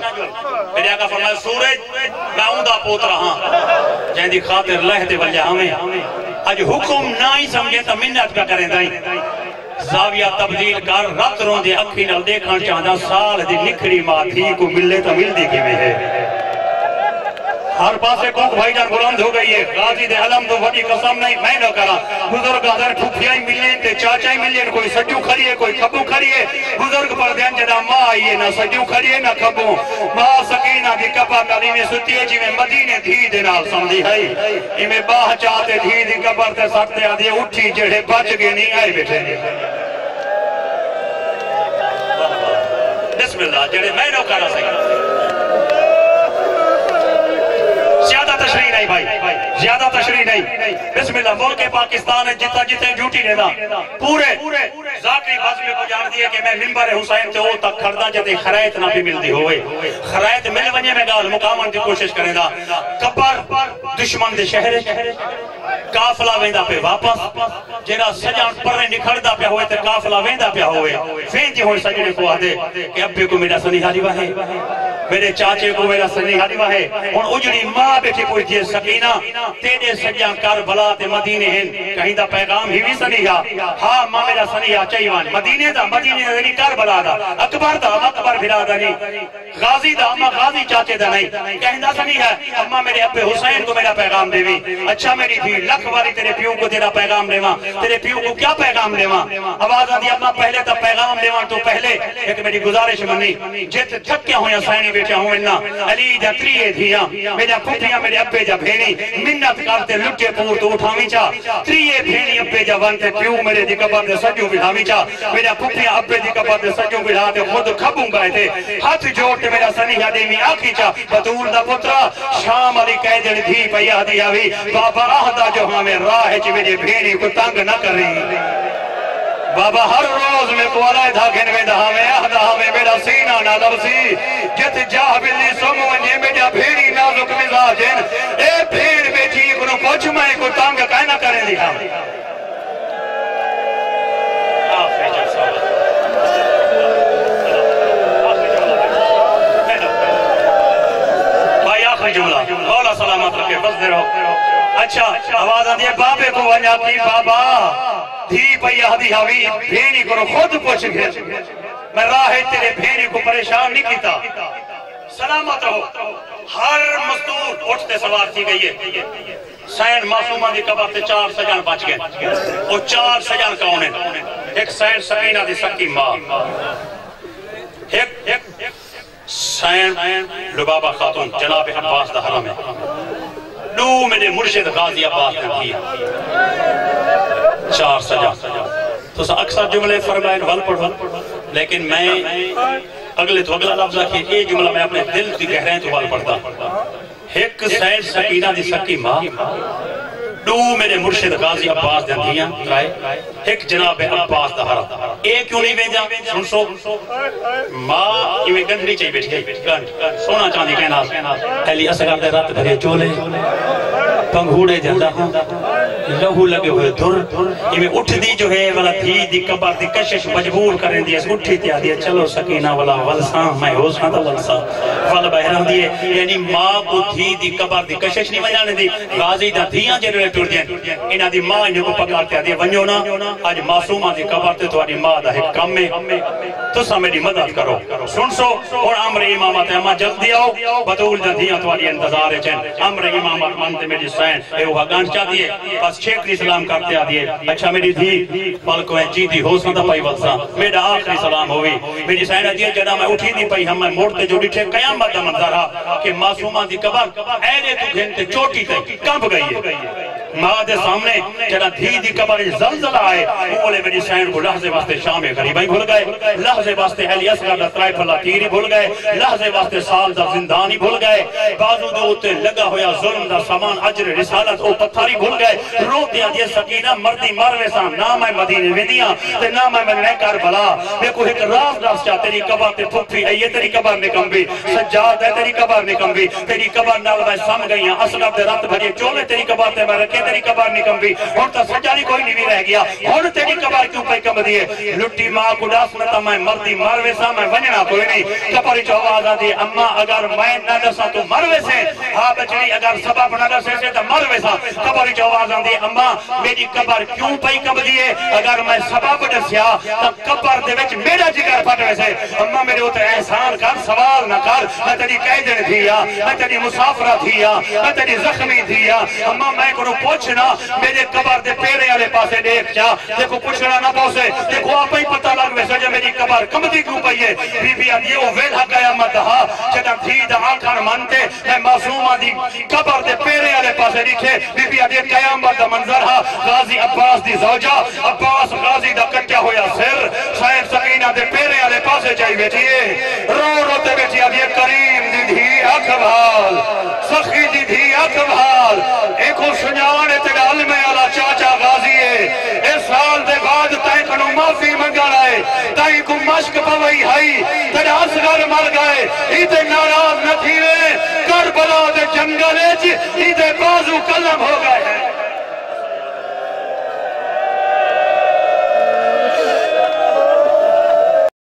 Speaker 1: میرے آقا فرمایا سورج میں اوندہ پوت رہا جہاں دی خاطر لہتے وجہ ہمیں آج حکم نہ ہی سمجھے تو منت کا کریں دائیں زاویہ تبدیل کر رات رون دے اکھی نال دیکھان چاہدہ سال دی نکھڑی ماں تھی کو ملے تو مل دی کی میں ہے ہر پاسے کوک بھائی جان بلند ہو گئی ہے غازی دے علم تو وڈی قسم نہیں میں نہ کرا بزرگ آدھر ٹھوکیائی ملین تے چاچائی ملین کوئی سجو کھڑی ہے کوئی کھبو کھڑی ہے بزرگ پر دین جدا ماں آئیے نہ سجو کھڑی ہے نہ کھبو ماں سکینہ دی کپا کلی میں ستی ہے جی میں مدینے دھی دے نال سمجھی ہے ای میں باہ چاہتے دھی دی قبر تے سکتے آدھے اٹھی جڑے بچ گئے نہیں آئے بیٹھے بسم اللہ جڑے میں نہ کرا سکتا زیادہ تشریح نہیں بھائی زیادہ تشریح نہیں بسم اللہ ملک پاکستان ہے جتا جتے جھوٹی لینا پورے ذاکری باز میں کو جان دیا کہ میں منبر حسین تے وہ تک کھڑتا جتے خرائط نہ بھی ملتی ہوئے خرائط مل ونجے میں گال مقامن کی کوشش کریں دا کبر دشمن دے شہر کافلہ ویندہ پہ واپس جنہا سجان پرنے نکھڑتا پہ ہوئے تے کافلہ ویندہ پہ ہوئے فینتی ہوئے سجنے کو آدھے کہ ابے کو میرا سنیحہ دیوا ہے میرے چاچے کو میرا سنیحہ دیوا ہے ان اجڑی ماں بیٹھی پوچھتی ہے سکینہ تیرے سجان کاربلا تے مدینے ہیں کہیں دا پیغام ہی بھی سنیحہ ہاں ماں میرا سنیحہ چاہیوان مدینے دا نہیں کاربلا دا اکبر دا اکبر بھرا دا نہیں غازی دا اما غازی چاچے دا نہیں کہیں دا سنیحہ اما میرے ابے حسین کو میرا پیغام دے بھی اچھا میری بھی لکھ واری تیرے پیو کو تیرا پیغام دے وہاں تیرے پیو کو کیا پیغام دے وہاں آواز آدھی اما پہلے تا پیغام دے وہاں تو پہلے ایک میری گزارش منی جت تھکیا ہویا سائنی بیٹا ہوں انہا علی جا تریے دھیاں میرا پھوٹیاں میرے ابے جا بھینی منت کرتے لٹے پور تو اٹھاویں چا تریے بھینی ابے جا وانتے پیو میرے دی قبر دے سجو بڑھاویں چا میرا پھوٹیاں ابے دی قبر دے سجو بڑھاتے خود کھبوں گئے تھے ہاتھ جوڑتے میرا سنیحہ دیمی آکھی چا بطول دا پترا شام علی قیدر دھی پیا دیا بھی بابا آہدہ جو ہمیں راہ چی میرے بھینی کو تنگ نہ کر رہی بابا ہر روز میں کوالائے تھا گھن میں دہا میں آہدہ ہمیں میرا سینہ نہ لبسی جت جاہ بلی سمو انجے میرا بھیڑی نازک مزاجن اے بھیڑ بیٹھی کنو پوچھ میں کو تنگ کہنا کریں دیا بھائی آخری جملہ مولا سلامت رکھے بس دے رہو اچھا آواز آدھی ہے بابے کو ونیا کی بابا دھی پئی آدھی حوی بھینی کو خود پوچھ گئے میں راہ تیرے بھینی کو پریشان نہیں کیتا سلامت رہو ہر مزدور اٹھتے سوار تھی گئی ہے سین معصومہ دی قبر تے 4 سجان بچ گئے وہ 4 سجان کون ہیں ایک سین سکینہ دی سکی ماں ایک سین لبابہ خاتون جناب عباس دا حرم ہے دو میرے مرشد غازی عباس نے کیا 4 سجان تو اکثر جملے فرمائن ول پڑھو لیکن میں اگلے تو اگلا لفظہ کہ یہ جملہ میں اپنے دل کی گہرائیں تو ول پڑھتا ایک سین سکینہ دی سکی ماں دو میرے مرشد غازی عباس دن دیاں ایک جناب عباس دا حرم ایک کیوں نہیں بھیجا سن سو ماں یہ گندری چاہی بیٹھ گئی سونا چاندی کہنا اہلی اصغر دے رات بھرے چولے پنگھوڑے جاندہ ہوں لہو لگے ہوئے دھر یہ اٹھ دی جو ہے والا دھی دی قبر دی کشش مجبور کریں دی اس اٹھی تیا دی چلو سکینہ والا ولسان میں حوصان دا ولسان والا بہران دیئے یعنی ماں کو دھی دی قبر دی کشش نہیں بجانے دی غازی دا دھیاں جنوے ٹوڑ دیں انہا دی ماں انہوں کو پکارتے دی ونیو نا آج معصومہ دی قبر تے تو آنی ماں دا ایک کم میں تو سا میری مدد کرو سن سو اور عمر امامت اما جلدی آؤ بطول دا دھیاں تو آنی انتظار ہے چین عمر امامت منتے میری سین اے وہ گانچ چاہ دیئے بس چھیکری سلام کرتے آدھیے اچھا میری دھی پالکو ہے جی دی ہو سندہ پائی وقتا میرا آخری سلام ہوئی میری سینہ دیئے جنا میں اٹھی دی پائی ہم میں موڑتے جو ڈٹھے قیامت دا منظر رہا کہ معصومہ دی قبر اینے تو گھنتے چوٹی تے کمپ گئی ہے ماں دے سامنے جنا دھی دی قبر زلزلہ آئے بولے میری سین کو لحظے واسطے شام غریبائی بھول گئے لحظے واسطے اہلی اصغر دا ترائی پھلا تیری بھول گئے لحظے واسطے سال دا زندانی بھول گئے بازو دے ہوتے لگا ہویا ظلم دا سامان عجر رسالت او پتھاری بھول گئے روتے آدھے سکینہ مردی مروے سا نام ہے مدینے ویدیاں تے نام ہے مدینے کربلا دیکھو ایک راز راز چاہ تیری قبر تے پھپی ایے تیری قبر نکم بھی سجاد ہے تیری قبر نکم بھی تیری قبر نال میں سم گئی ہیں اصلا دے رات بھریے چولے تیری قبر تے میں رکھے تیری قبر نکم بھی ہون تا سجاری کوئی نہیں بھی رہ گیا ہون تیری قبر کیوں پہ کم دیئے لٹی ماں کو ڈاسنتا میں مردی مروے سا میں ونجنا کوئی نہیں قبر جو آواز آدھی اما اگر میں نہ دسا تو مروے سے ہاں بچڑی اگر سبب نہ دسے سے تو مروے سا قبر جو آواز آدھی اما میری قبر کیوں پئی کم دیئے اگر میں سبب دسیا تو قبر دے وچ میرا جگر پھٹ ویسے اما میرے ہوتے احسان کر سوال نہ کر میں تیری قیدن دھیا میں تیری مسافرہ دھیا میں تیری زخمی دھیا اما میں کنو پوچھنا میرے قبر دے پیرے والے پاسے دیکھ جا دیکھو پوچھنا نہ پوسے دیکھو آپ ہی پتہ لگ ویسے جو میری قبر کم دی کیوں پئی ہے بی بی آدھی وہ ویلہ قیامت دہا جدہ دھی دا آنکھان منتے میں معصومہ دی قبر دے پیرے والے پاسے دیکھے بی بی آدھی قیامت دا منظر ہا غازی عباس دی زوجہ عباس غازی دا کٹیا ہویا سر سید سکینہ دے پیرے والے پاسے چاہی بیٹھیے رو روتے بیٹھی آدھی کریم دی دھی اکبال سخی دی دھی اکبال ایکو سنجانے تے علم علا چاچا غازی ہے اس سال دے بعد تائیں کنو معافی منگا رہے تائیں کو مشک پوئی ہائی تیرے اصغر مر گئے ایتے ناراض نہ تھی رہے کربلا دے جنگلے جی ایتے بازو قلم ہو گئے ہیں